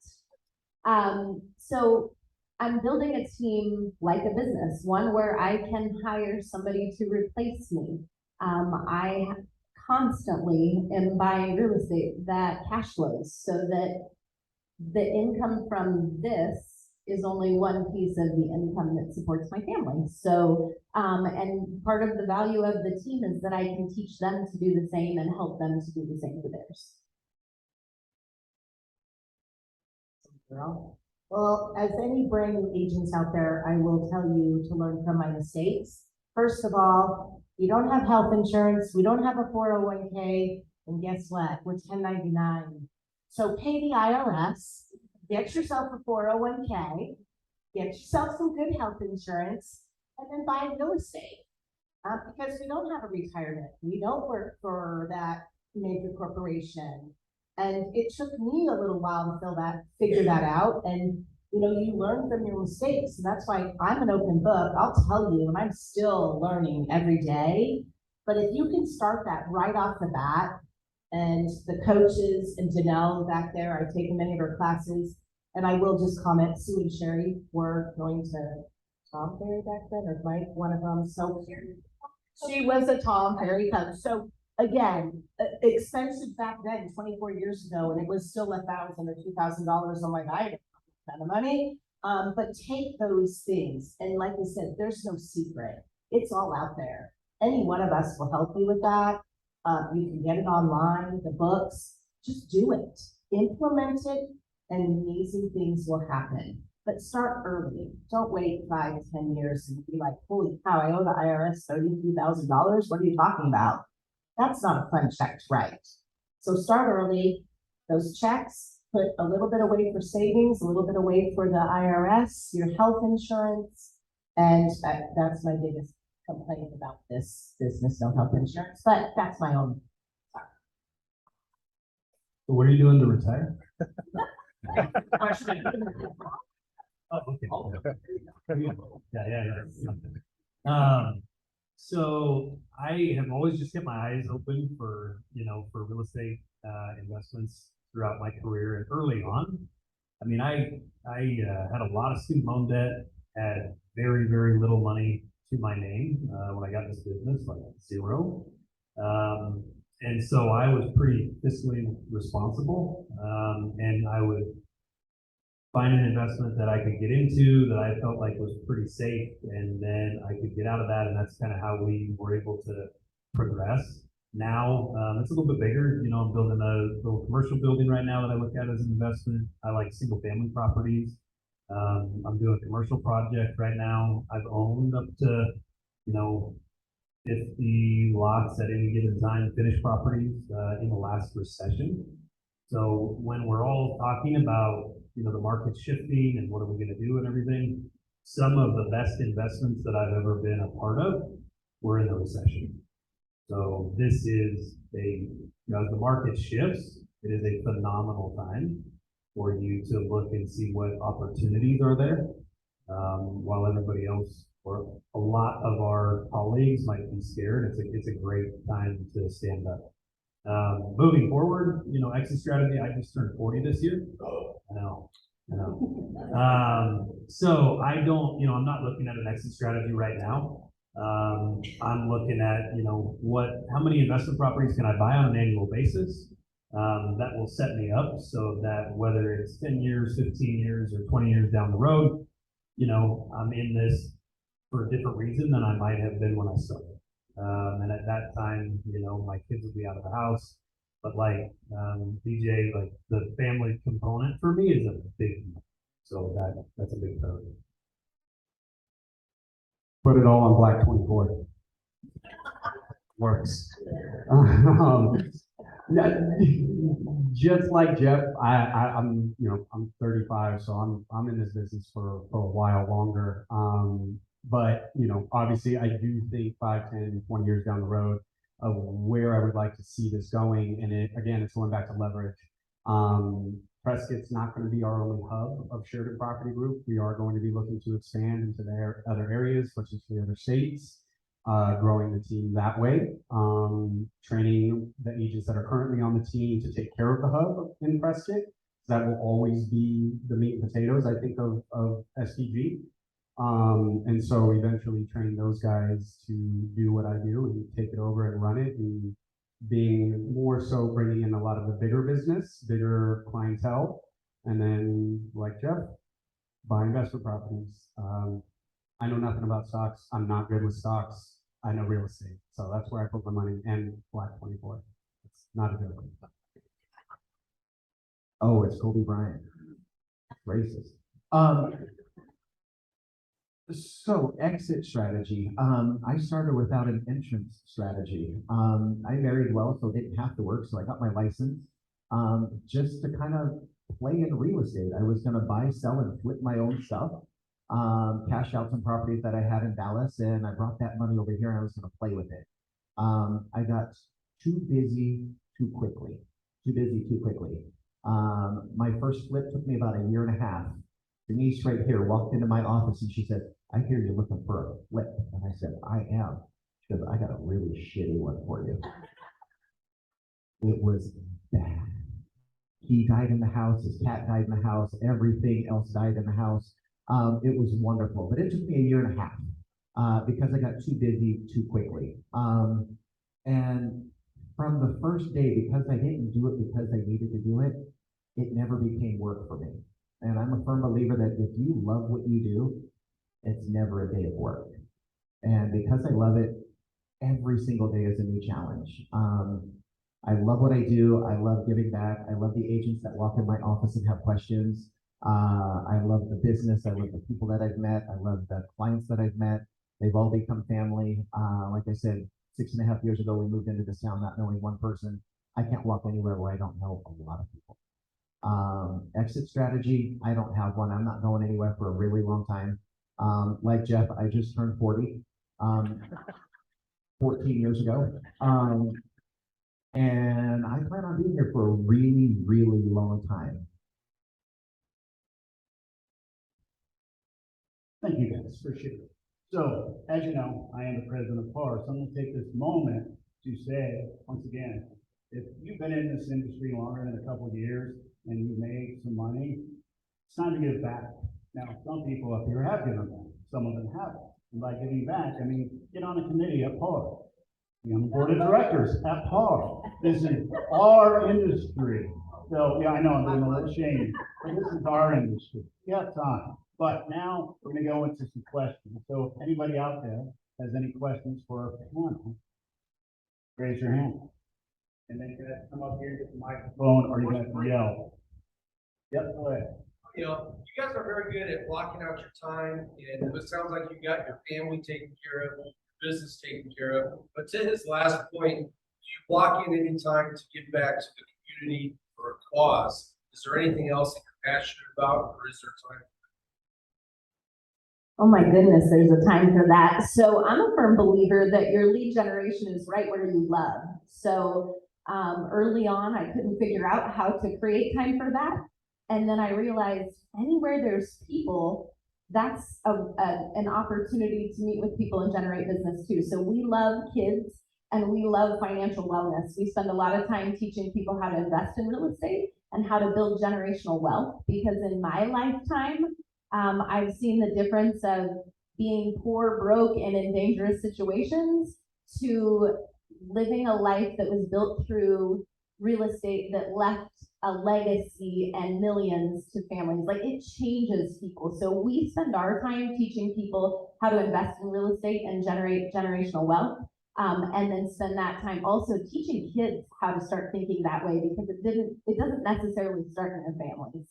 so I'm building a team like a business, one where I can hire somebody to replace me. I constantly am buying real estate that cash flows so that the income from this is only one piece of the income that supports my family. So, and part of the value of the team is that I can teach them to do the same and help them to do the same for theirs. Well, as any brand new agents out there, I will tell you to learn from my mistakes. First of all, you don't have health insurance, we don't have a 401k, and guess what? We're 1099. So pay the IRS, get yourself a 401k, get yourself some good health insurance, and then buy real estate. Because we don't have a retirement. We don't work for that major corporation. And it took me a little while to figure that out. And you know, you learn from your mistakes. And that's why I'm an open book. I'll tell you, and I'm still learning every day. But if you can start that right off the bat, and the coaches and Janelle back there, I've taken many of her classes, and I will just comment, Sue and Sherry were going to Tom Ferry back then, or Mike, one of them. So she was a Tom Ferry coach. So again, expensive back then, 24 years ago, and it was still $1,000 or $2,000 on my diet, kind of money. But take those things, and like I said, there's no secret. It's all out there. Any one of us will help you with that. You can get it online, the books. Just do it, implement it, and amazing things will happen. But start early. Don't wait 5, 10 years and be like, holy cow, I owe the IRS $32,000. What are you talking about? That's not a fun check to write. So start early. Those checks, put a little bit away for savings, a little bit away for the IRS, your health insurance, and that's my biggest complaint about this business, no health insurance, but that's my own. So what are you doing to retire? Oh, okay. Yeah. So I have always just kept my eyes open for, for real estate investments throughout my career and early on. I mean, I had a lot of student loan debt, had very, very little money to my name when I got this business, like 0. And so I was pretty fiscally responsible, and I would find an investment that I could get into that I felt like was pretty safe, and then I could get out of that, and that's kind of how we were able to progress. Now, it's a little bit bigger. I'm building a little commercial building right now that I look at as an investment. I like single family properties. I'm doing a commercial project right now. I've owned up to, 50 lots at any given time, finished properties in the last recession. So when we're all talking about, the market shifting and what are we gonna do and everything, some of the best investments that I've ever been a part of were in the recession. So this is as the market shifts, it is a phenomenal time for you to look and see what opportunities are there. While everybody else or a lot of our colleagues might be scared, it's a great time to stand up. Moving forward, exit strategy, I just turned 40 this year. I know. So I don't, I'm not looking at an exit strategy right now. I'm looking at, how many investment properties can I buy on an annual basis? That will set me up so that whether it's 10 years, 15 years, or 20 years down the road, I'm in this for a different reason than I might have been when I started. And at that time, my kids will be out of the house. But DJ, the family component for me is a big, so that's a big priority. Put it all on Black 24. Works. Yeah, just like Jeff, I'm 35, so I'm in this business for a while longer. But obviously I do think 5, 10, 20 years down the road of where I would like to see this going. And it's going back to leverage. Prescott's not going to be our only hub of Sheridan Property Group. We are going to be looking to expand into their other areas, such as the other states, growing the team that way, training the agents that are currently on the team to take care of the hub in Prescott. That will always be the meat and potatoes, I think, of SPG. And so eventually train those guys to do what I do and take it over and run it, and being more so bringing in a lot of the bigger business, bigger clientele, and then like Jeff, buy investment properties. I know nothing about stocks. I'm not good with stocks. I know real estate. So that's where I put my money, and Black 24. It's not a joke. Oh, it's Kobe Bryant. Racist. So exit strategy. I started without an entrance strategy. I married well, so didn't have to work. So I got my license just to kind of play in real estate. I was going to buy, sell, and flip my own stuff. Cash out some properties that I had in Dallas, and I brought that money over here and I was going to play with it. I got too busy too quickly. My first flip took me about a year and a half. Denise right here walked into my office and she said, "I hear you're looking for a flip." And I said, "I am." She goes, "I got a really shitty one for you." It was bad. He died in the house, his cat died in the house, everything else died in the house. It was wonderful, but it took me a year and a half because I got too busy too quickly. And from the first day, because I didn't do it because I needed to do it, it never became work for me. And I'm a firm believer that if you love what you do, it's never a day of work. And because I love it, every single day is a new challenge. I love what I do. I love giving back. I love the agents that walk in my office and have questions. I love the business. I love the people that I've met. I love the clients that I've met. They've all become family. Like I said, 6.5 years ago, we moved into this town not knowing one person. I can't walk anywhere where I don't know a lot of people. Exit strategy, I don't have one. I'm not going anywhere for a really long time. Like Jeff, I just turned 40, 14 years ago. And I plan on being here for a really, really long time. Thank you guys, appreciate it. So, as you know, I am the president of PAR, so I'm going to take this moment to say, once again, if you've been in this industry longer than a couple of years and you made some money, it's time to give back. Now, some people up here have given back, some of them haven't. And by giving back, I mean, get on a committee at PAR. Be on the board of directors at PAR. This is our industry. So, yeah, I know I'm doing a little shame, but this is our industry. You have time. But now we're going to go into some questions. So if anybody out there has any questions for our panel, raise your hand. And then you guys come up here and get the microphone, or you guys can yell. Yep, go ahead. You guys are very good at blocking out your time, and it sounds like you got your family taken care of, your business taken care of. But to his last point, do you block in any time to give back to the community or a cause, is there anything else that you're passionate about, or is there time? Oh my goodness, there's a time for that. So I'm a firm believer that your lead generation is right where you love. So early on, I couldn't figure out how to create time for that. And then I realized anywhere there's people, that's an opportunity to meet with people and generate business too. So we love kids and we love financial wellness. We spend a lot of time teaching people how to invest in real estate and how to build generational wealth, because in my lifetime, I've seen the difference of being poor, broke, and in dangerous situations to living a life that was built through real estate that left a legacy and millions to families. Like, it changes people. So we spend our time teaching people how to invest in real estate and generate generational wealth. And then spend that time also teaching kids how to start thinking that way, because it doesn't necessarily start in their families.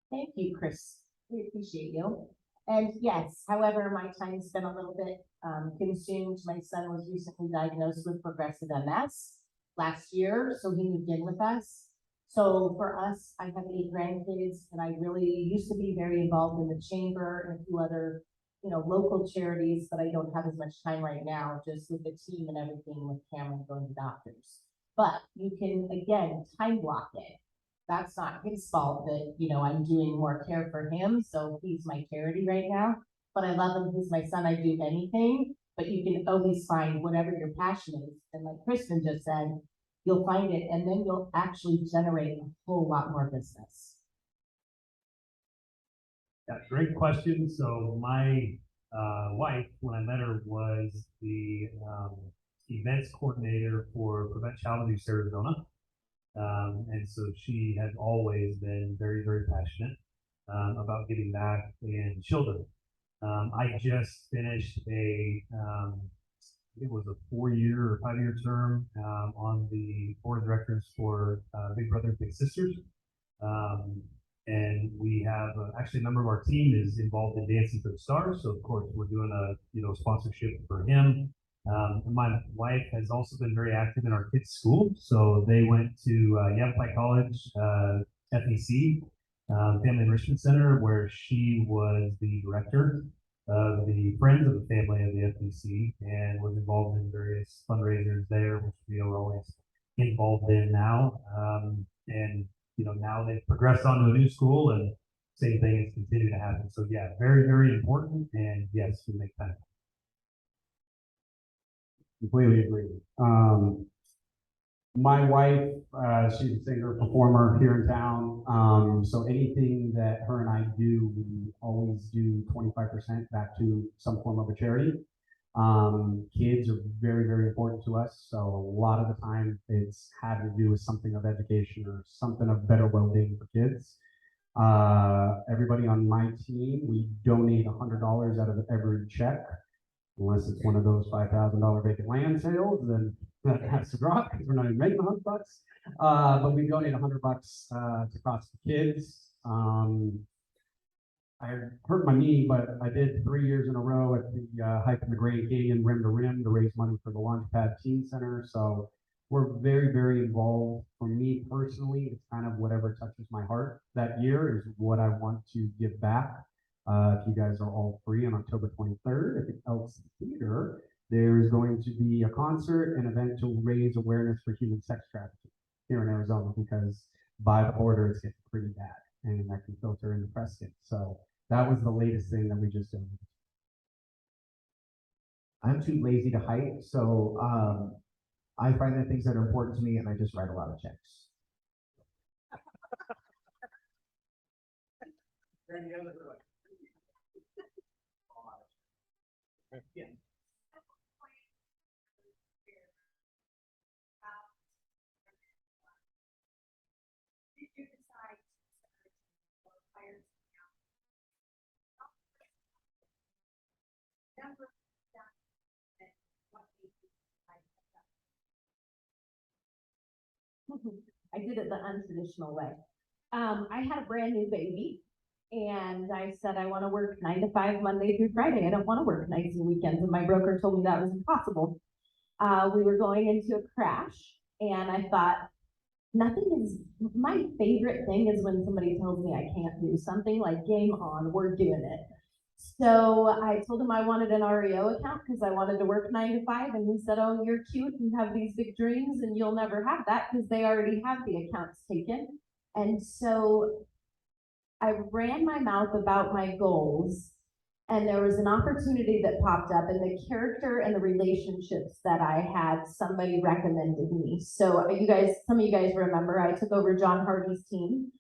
Thank you, Chris. We appreciate you. And yes, however, my time's been a little bit consumed. My son was recently diagnosed with progressive MS last year, so he moved in with us. So for us, I have 8 grandkids, and I really used to be very involved in the chamber and a few other, local charities, but I don't have as much time right now, just with the team and everything with Cameron going to doctors. But you can, again, time block it. That's not his fault that, I'm doing more care for him. So he's my charity right now, but I love him. He's my son. I do anything, but you can always find whatever your passion is. And like Kristen just said, you'll find it, and then you'll actually generate a whole lot more business. Yeah, great question. So my wife, when I met her, was the events coordinator for Prevent Child Abuse Arizona. And so she has always been very, very passionate about giving back in children. I just finished it was a 4-year or 5-year term on the board of directors for Big Brothers Big Sisters. And we have actually a member of our team is involved in Dancing for the Stars. So of course we're doing a sponsorship for him. And my wife has also been very active in our kids' school. So they went to Yavapai College, FEC, Family Enrichment Center, where she was the director of the Friends of the Family of the FEC, and was involved in various fundraisers there, which we are always involved in now. And now they've progressed on to a new school, and same thing has continued to happen. So yeah, very, very important. And yes, we make time. Completely agree. My wife, she's a singer, performer here in town. So anything that her and I do, we always do 25% back to some form of a charity. Kids are very, very important to us. So a lot of the time it's had to do with something of education or something of better well-being for kids. Everybody on my team, we donate $100 out of every check. Unless it's one of those $5,000 vacant land sales, then that has to drop because we're not even making $100. But we donate $100 to Cross the Kids. I hurt my knee, but I did 3 years in a row at the hike in the Grand Canyon, rim to rim, to raise money for the Launchpad Teen Center. So we're very, very involved. For me personally, it's kind of whatever touches my heart that year is what I want to give back. If you guys are all free on October 23rd at the Elks Theater, there's going to be a concert and event to raise awareness for human sex trafficking here in Arizona, because by the border it's getting pretty bad, and that can filter into Prescott. So that was the latest thing that we just did. I'm too lazy to hike, so I find the things that are important to me, and I just write a lot of checks. Yeah. Did you decide to hire number I did it the untraditional way. I had a brand new baby, and I said, I want to work 9 to 5 Monday through Friday. I don't want to work nights and weekends. And my broker told me that was impossible. We were going into a crash, and I thought, nothing is, my favorite thing is when somebody tells me I can't do something, like game on, we're doing it. So I told him I wanted an REO account because I wanted to work 9 to 5, and he said, oh, you're cute and have these big dreams and you'll never have that because they already have the accounts taken. And so I ran my mouth about my goals, and there was an opportunity that popped up, and the character and the relationships that I had, somebody recommended me. So you guys, some of you guys remember, I took over John Hardy's team,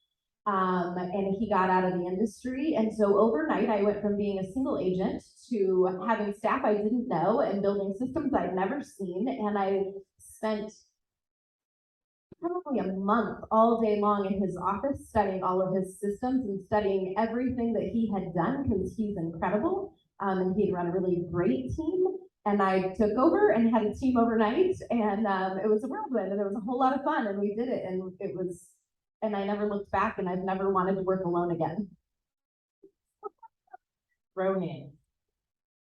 and he got out of the industry. And so overnight, I went from being a single agent to having staff I didn't know and building systems I'd never seen. And I spent probably a month all day long in his office studying all of his systems and studying everything that he had done because he's incredible. And he'd run a really great team. And I took over and had a team overnight, and it was a whirlwind, and it was a whole lot of fun, and we did it, and it was, and I never looked back, and I've never wanted to work alone again. Thrown in.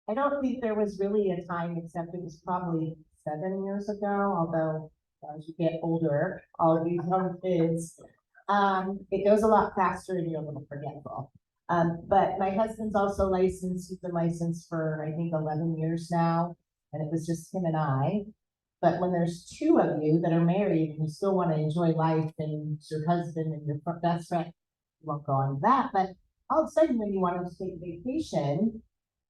I don't think there was really a time, except it was probably 7 years ago, although as you get older, all of these young kids, it goes a lot faster and you're a little forgetful. But my husband's also licensed. He's been licensed for, I think, 11 years now, and it was just him and I. But when there's two of you that are married and you still want to enjoy life and it's your husband and your best friend, you won't go on that. But all of a sudden, when you want to take a vacation,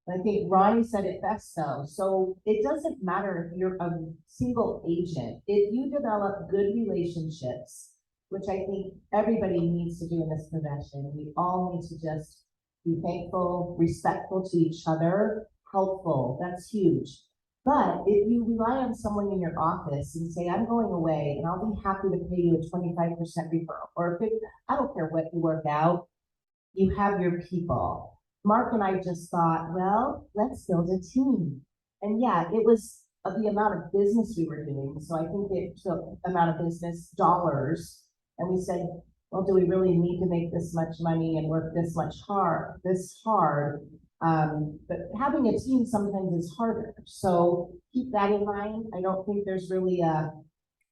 I think Ronnie said it best though. So it doesn't matter if you're a single agent. If you develop good relationships, which I think everybody needs to do in this profession, we all need to just be thankful, respectful to each other, helpful. That's huge. But if you rely on someone in your office and say, I'm going away and I'll be happy to pay you a 25% referral, or if I don't care what you work out, you have your people. Mark and I just thought, well, let's build a team. And yeah, it was the amount of business we were doing. So I think it took amount of business dollars. And we said, well, do we really need to make this much money and work this hard? But having a team sometimes is harder. So keep that in mind. I don't think there's really a,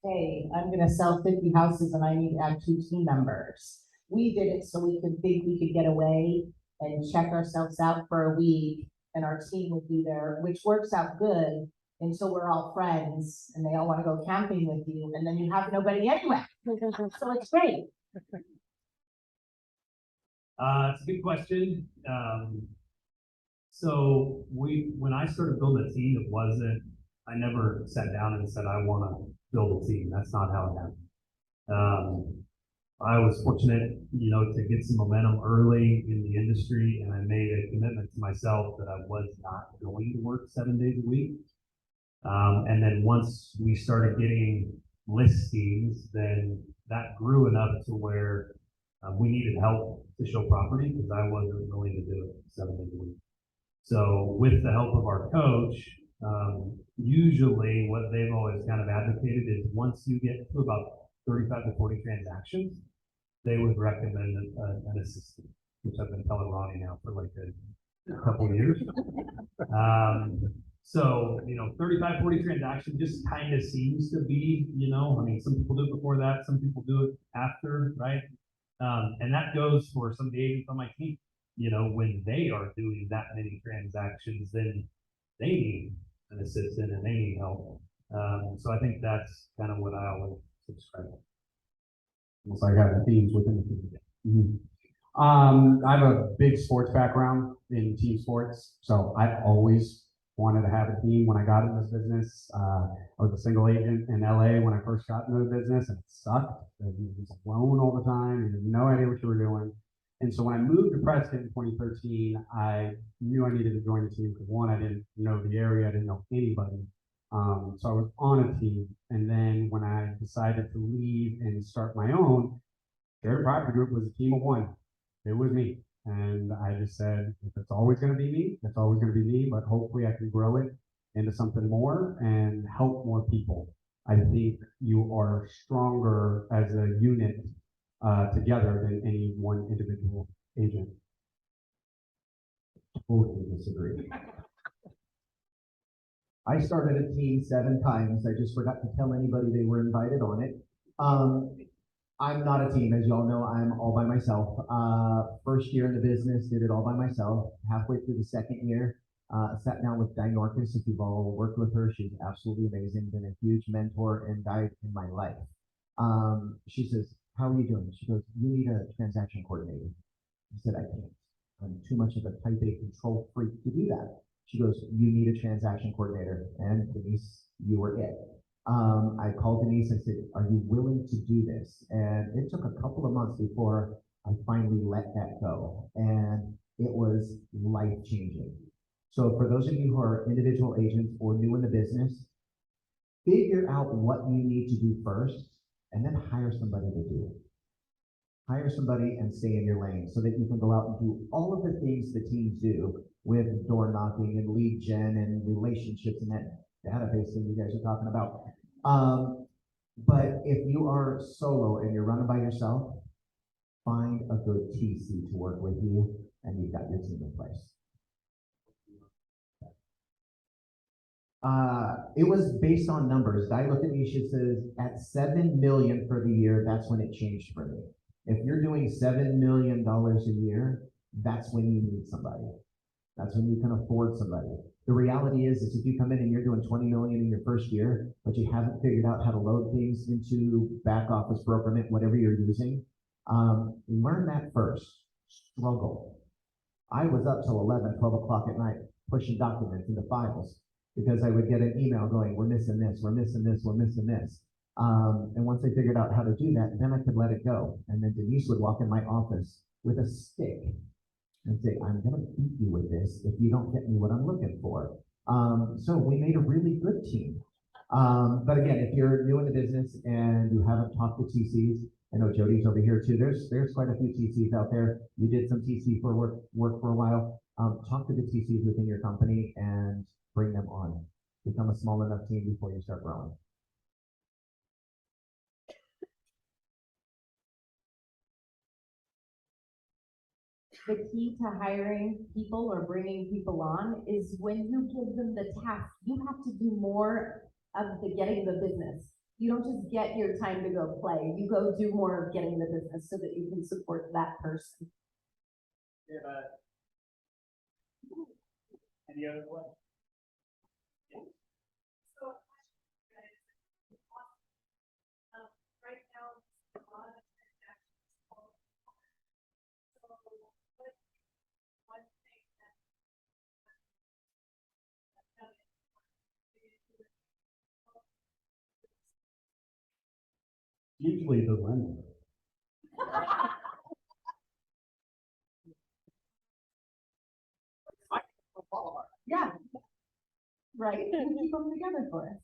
hey, I'm going to sell 50 houses and I need to add 2 team members. We did it so we could think we could get away and check ourselves out for a week, and our team would be there, which works out good. And so we're all friends, and they all want to go camping with you, and then you have nobody anyway. So it's great. It's a good question. So when I started building a team, it wasn't, I never sat down and said, I want to build a team. That's not how it happened. I was fortunate, to get some momentum early in the industry, and I made a commitment to myself that I was not going to work 7 days a week. And then once we started getting listings, then that grew enough to where we needed help to show property because I wasn't willing to do it 7 days a week. So with the help of our coach, usually what they've always kind of advocated is once you get to about 35 to 40 transactions, they would recommend an assistant, which I've been telling Ronnie now for like a couple of years. So, 35, 40 transactions just kind of seems to be, some people do it before that, some people do it after, right? And that goes for some of the agents on my team. When they are doing that many transactions, then they need an assistant and they need help. So I think that's kind of what I always subscribe to. So I got the themes within the team. I have a big sports background in team sports, so I always wanted to have a team. When I got into this business, I was a single agent in LA when I first got into the business, and it sucked. You were just alone all the time. You had no idea what you were doing. And so when I moved to Prescott in 2013, I knew I needed to join a team because one, I didn't know the area, I didn't know anybody. So I was on a team, and then when I decided to leave and start my own, their property group was a team of 1. It was me, and I just said, if it's always going to be me, it's always going to be me. But hopefully, I can grow it into something more and help more people. I think you are stronger as a unit together than any one individual agent. Totally disagree. I started a team 7 times. I just forgot to tell anybody they were invited on it. I'm not a team, as y'all know, I'm all by myself. First year in the business, did it all by myself. Halfway through the second year, sat down with Dinorcus. If you've all worked with her, she's absolutely amazing, been a huge mentor and guide in my life. She says, how are you doing? She goes, you need a transaction coordinator. I said, I can't. I'm too much of a type A control freak to do that. She goes, you need a transaction coordinator. And Denise, you were it. I called Denise and said, are you willing to do this? And it took a couple of months before I finally let that go. And it was life-changing. So for those of you who are individual agents or new in the business, figure out what you need to do first and then hire somebody to do it. Hire somebody and stay in your lane so that you can go out and do all of the things the teams do with door knocking and lead gen and relationships and that database that you guys are talking about. But if you are solo and you're running by yourself, find a good TC to work with you and you've got your team in place. It was based on numbers. Di looked at me, she says, at 7 million for the year, that's when it changed for me. If you're doing $7 million a year, that's when you need somebody. That's when you can afford somebody. The reality is if you come in and you're doing 20 million in your first year, but you haven't figured out how to load things into back office, brokerment, whatever you're using, learn that first. Struggle. I was up till 11, 12 o'clock at night, pushing documents into files because I would get an email going, we're missing this, we're missing this, we're missing this. And once I figured out how to do that, then I could let it go. And then Denise would walk in my office with a stick and say, I'm gonna beat you with this if you don't get me what I'm looking for. So we made a really good team. But again, if you're new in the business and you haven't talked to TCs, I know Jody's over here too, there's quite a few TCs out there. You did some TC for work for a while. Talk to the TCs within your company and bring them on. Become a small enough team before you start growing. The key to hiring people or bringing people on is when you give them the task, you have to do more of the getting the business. You don't just get your time to go play. You go do more of getting the business so that you can support that person. Yeah. Any other questions? So, right now, a lot of transactions. So, what one thing that Usually the lender. Yeah. Right. And keep them together for us.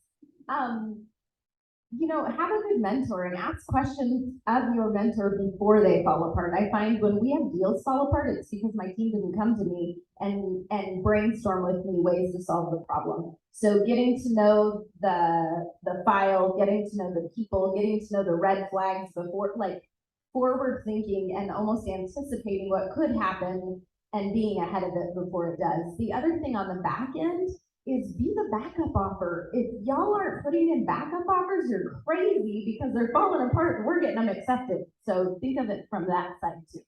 You know, have a good mentor and ask questions of your mentor before they fall apart. I find when we have deals fall apart, it's because my team didn't come to me and brainstorm with me ways to solve the problem. So getting to know the file, getting to know the people, getting to know the red flags before, like forward thinking and almost anticipating what could happen and being ahead of it before it does. The other thing on the back end is be the backup offer. If y'all aren't putting in backup offers, you're crazy because they're falling apart and we're getting them accepted. So think of it from that side too.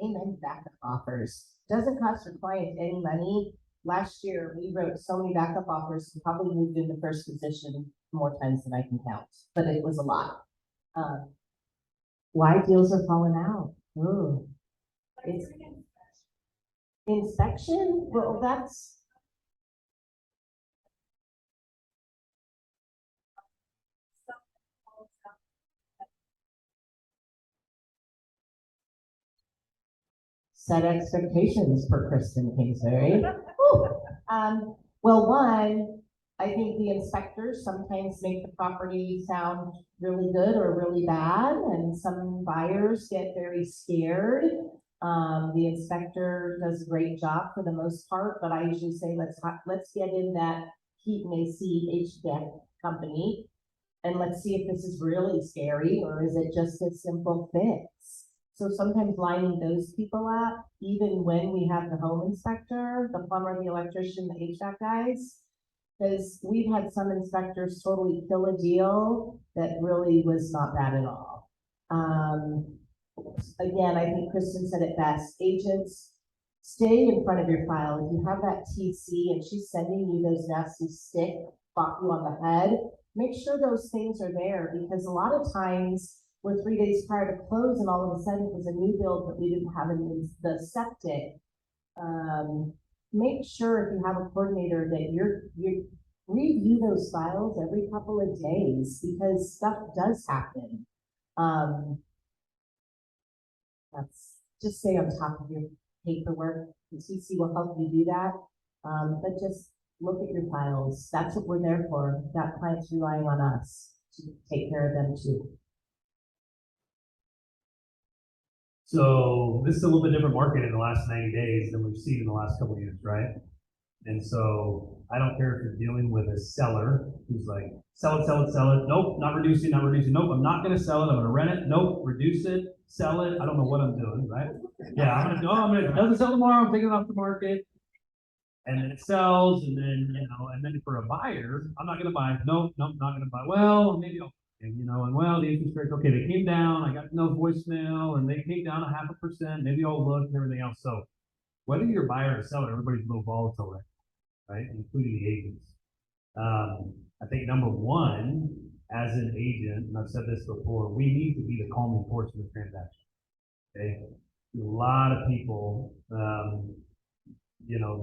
Amen. Backup offers. Doesn't cost your client any money. Last year, we wrote so many backup offers, we probably moved in the first position more times than I can count, but it was a lot. Why deals are falling out? Ooh. It's inspection? Well, that's set expectations for Kristen Kingsbury. Well, one, I think the inspectors sometimes make the property sound really good or really bad, and some buyers get very scared. The inspector does a great job for the most part, but I usually say, let's get in that heat and AC HVAC company, and let's see if this is really scary, or is it just a simple fix? So sometimes lining those people up, even when we have the home inspector, the plumber, the electrician, the HVAC guys, because we've had some inspectors totally kill a deal that really was not bad at all. Again, I think Kristen said it best. Agents, stay in front of your file. If you have that TC and she's sending you those nasty stick, bop you on the head, make sure those things are there, because a lot of times we're 3 days prior to close and all of a sudden it was a new build that we didn't have in the septic. Make sure if you have a coordinator that you review those files every couple of days, because stuff does happen. That's just stay on top of your paperwork. The TC will help you do that. But just look at your files. That's what we're there for. That client's relying on us to take care of them too. So this is a little bit different market in the last 90 days than we've seen in the last couple of years, right? And so I don't care if you're dealing with a seller who's like, sell it, sell it, sell it. Nope, not reducing, not reducing. Nope, I'm not going to sell it. I'm going to rent it. Nope, reduce it, sell it. I don't know what I'm doing, right? Yeah, I'm going to, it doesn't sell tomorrow. I'm taking it off the market. And then it sells. And then, and then for a buyer, I'm not going to buy. Nope, nope, not going to buy. Well, maybe I'll, and well, the interest rates, okay, they came down. I got no voicemail and they came down 0.5%. Maybe I'll look and everything else. So whether you're a buyer or a seller, everybody's a little volatile, right? Including the agents. I think number one, as an agent, and I've said this before, we need to be the calming force in the transaction. Okay, a lot of people,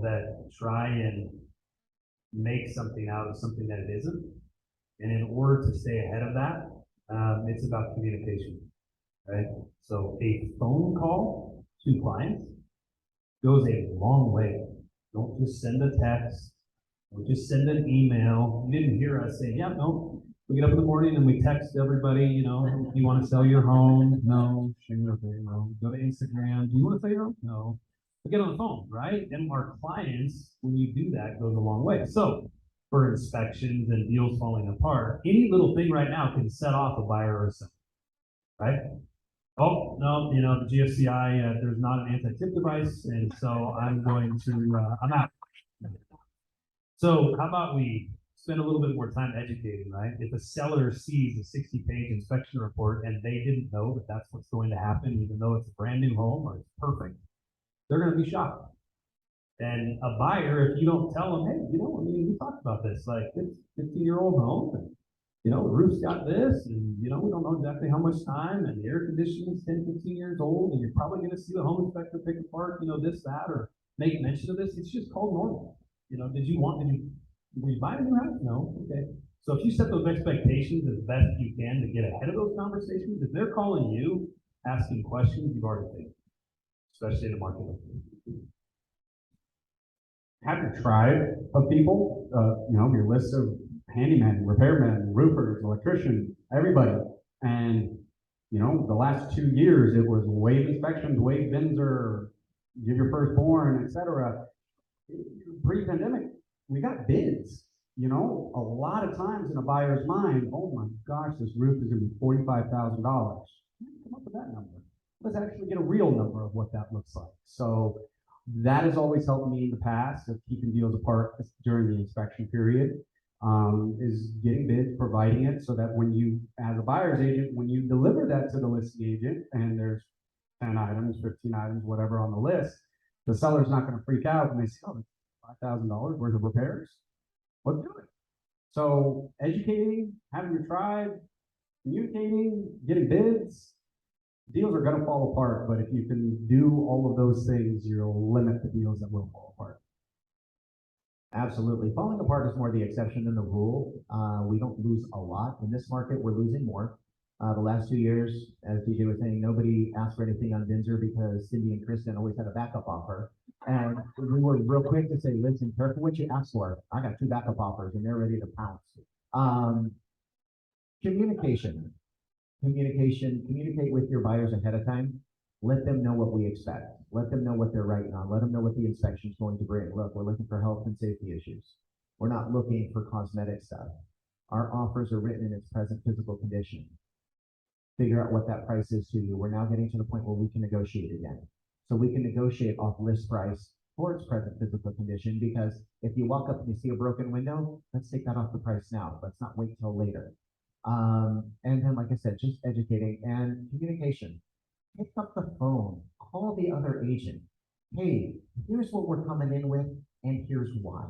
that try and make something out of something that it isn't, and in order to stay ahead of that, it's about communication, right? So a phone call to clients goes a long way. Don't just send a text, or just send an email. You didn't hear us say, yeah, no. We get up in the morning and we text everybody, if you want to sell your home, no. Go to Instagram. Do you want to sell your home? No. We get on the phone, right? And our clients, when you do that, goes a long way. So for inspections and deals falling apart, any little thing right now can set off a buyer or a seller, right? Oh, no, the GFCI, there's not an anti-tip device, and so I'm going to, I'm out. So how about we spend a little bit more time educating, right? If a seller sees a 60-page inspection report and they didn't know that that's what's going to happen, even though it's a brand new home or it's perfect, they're going to be shocked. And a buyer, if you don't tell them, hey, we talked about this, like it's 50-year-old home, and the roof's got this, and we don't know exactly how much time, and the air conditioning is 10, 15 years old, and you're probably going to see the home inspector pick apart, this, that, or make mention of this. It's just called normal. Were you buying a new house? No. Okay. So if you set those expectations as best you can to get ahead of those conversations, if they're calling you, asking questions, you've already taken, especially in a market like this. Have your tribe of people, your list of handymen, repairmen, roofers, electricians, everybody. And, the last 2 years, it was wave inspections, wave Binzer, give your firstborn, etc. Pre-pandemic, we got bids. A lot of times in a buyer's mind, oh my gosh, this roof is going to be $45,000. Come up with that number. Let's actually get a real number of what that looks like. So that has always helped me in the past of keeping deals apart during the inspection period, is getting bids, providing it so that when you, as a buyer's agent, when you deliver that to the listing agent and there's 10 items, 15 items, whatever on the list, the seller's not going to freak out when they say, oh, $5,000 worth of repairs. Let's do it. So educating, having your tribe, communicating, getting bids, deals are going to fall apart, but if you can do all of those things, you'll limit the deals that will fall apart. Absolutely. Falling apart is more the exception than the rule. We don't lose a lot. In this market, we're losing more. The last 2 years, as DJ was saying, nobody asked for anything on Binzer because Cindy and Kristen always had a backup offer. And we were real quick to say, listen, careful what you ask for. I got 2 backup offers and they're ready to pounce. Communication. Communicate with your buyers ahead of time. Let them know what we expect. Let them know what they're writing on. Let them know what the inspection is going to bring. Look, we're looking for health and safety issues. We're not looking for cosmetic stuff. Our offers are written in its present physical condition. Figure out what that price is to you. We're now getting to the point where we can negotiate again. So we can negotiate off list price for its present physical condition, because if you walk up and you see a broken window, let's take that off the price now. Let's not wait till later. And then, like I said, just educating and communication. Pick up the phone, call the other agent. Hey, here's what we're coming in with, and here's why.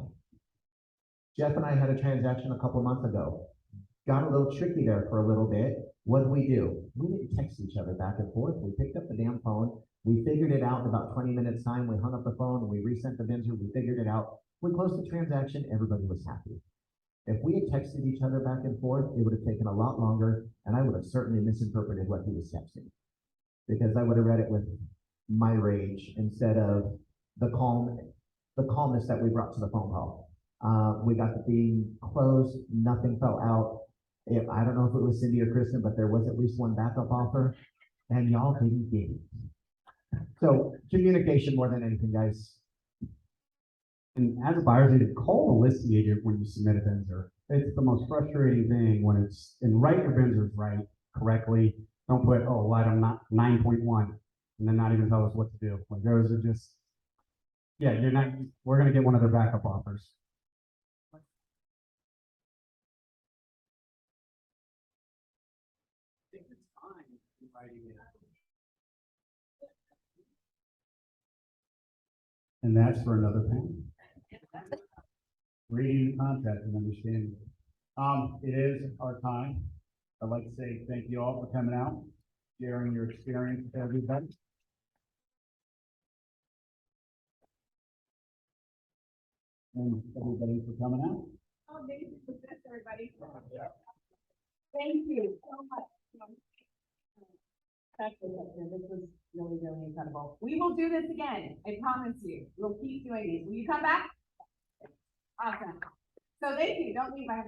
Jeff and I had a transaction a couple months ago. Got a little tricky there for a little bit. What did we do? We didn't text each other back and forth. We picked up the damn phone. We figured it out in about 20 minutes time. We hung up the phone and we resent the vendor. We figured it out. We closed the transaction. Everybody was happy. If we had texted each other back and forth, it would have taken a lot longer, and I would have certainly misinterpreted what he was texting, because I would have read it with my rage instead of the calmness that we brought to the phone call. We got the thing closed, nothing fell out. I don't know if it was Cindy or Kristen, but there was at least one backup offer, and y'all didn't get it. So communication more than anything, guys. And as a buyer's agent, call the listing agent when you submit a vendor. It's the most frustrating thing when and write your vendors right, correctly. Don't put, oh, item 9.1, and then not even tell us what to do. Like those are just, yeah, we're gonna get one of their backup offers. And that's for another panel. Reading the contract and understanding. It is our time. I'd like to say thank you all for coming out, sharing your experience with everybody. And everybody for coming out. Oh, maybe this is everybody. Thank you so much. This was really, really incredible. We will do this again. I promise you. We'll keep doing these. Will you come back? Awesome. So thank you. Don't leave. I have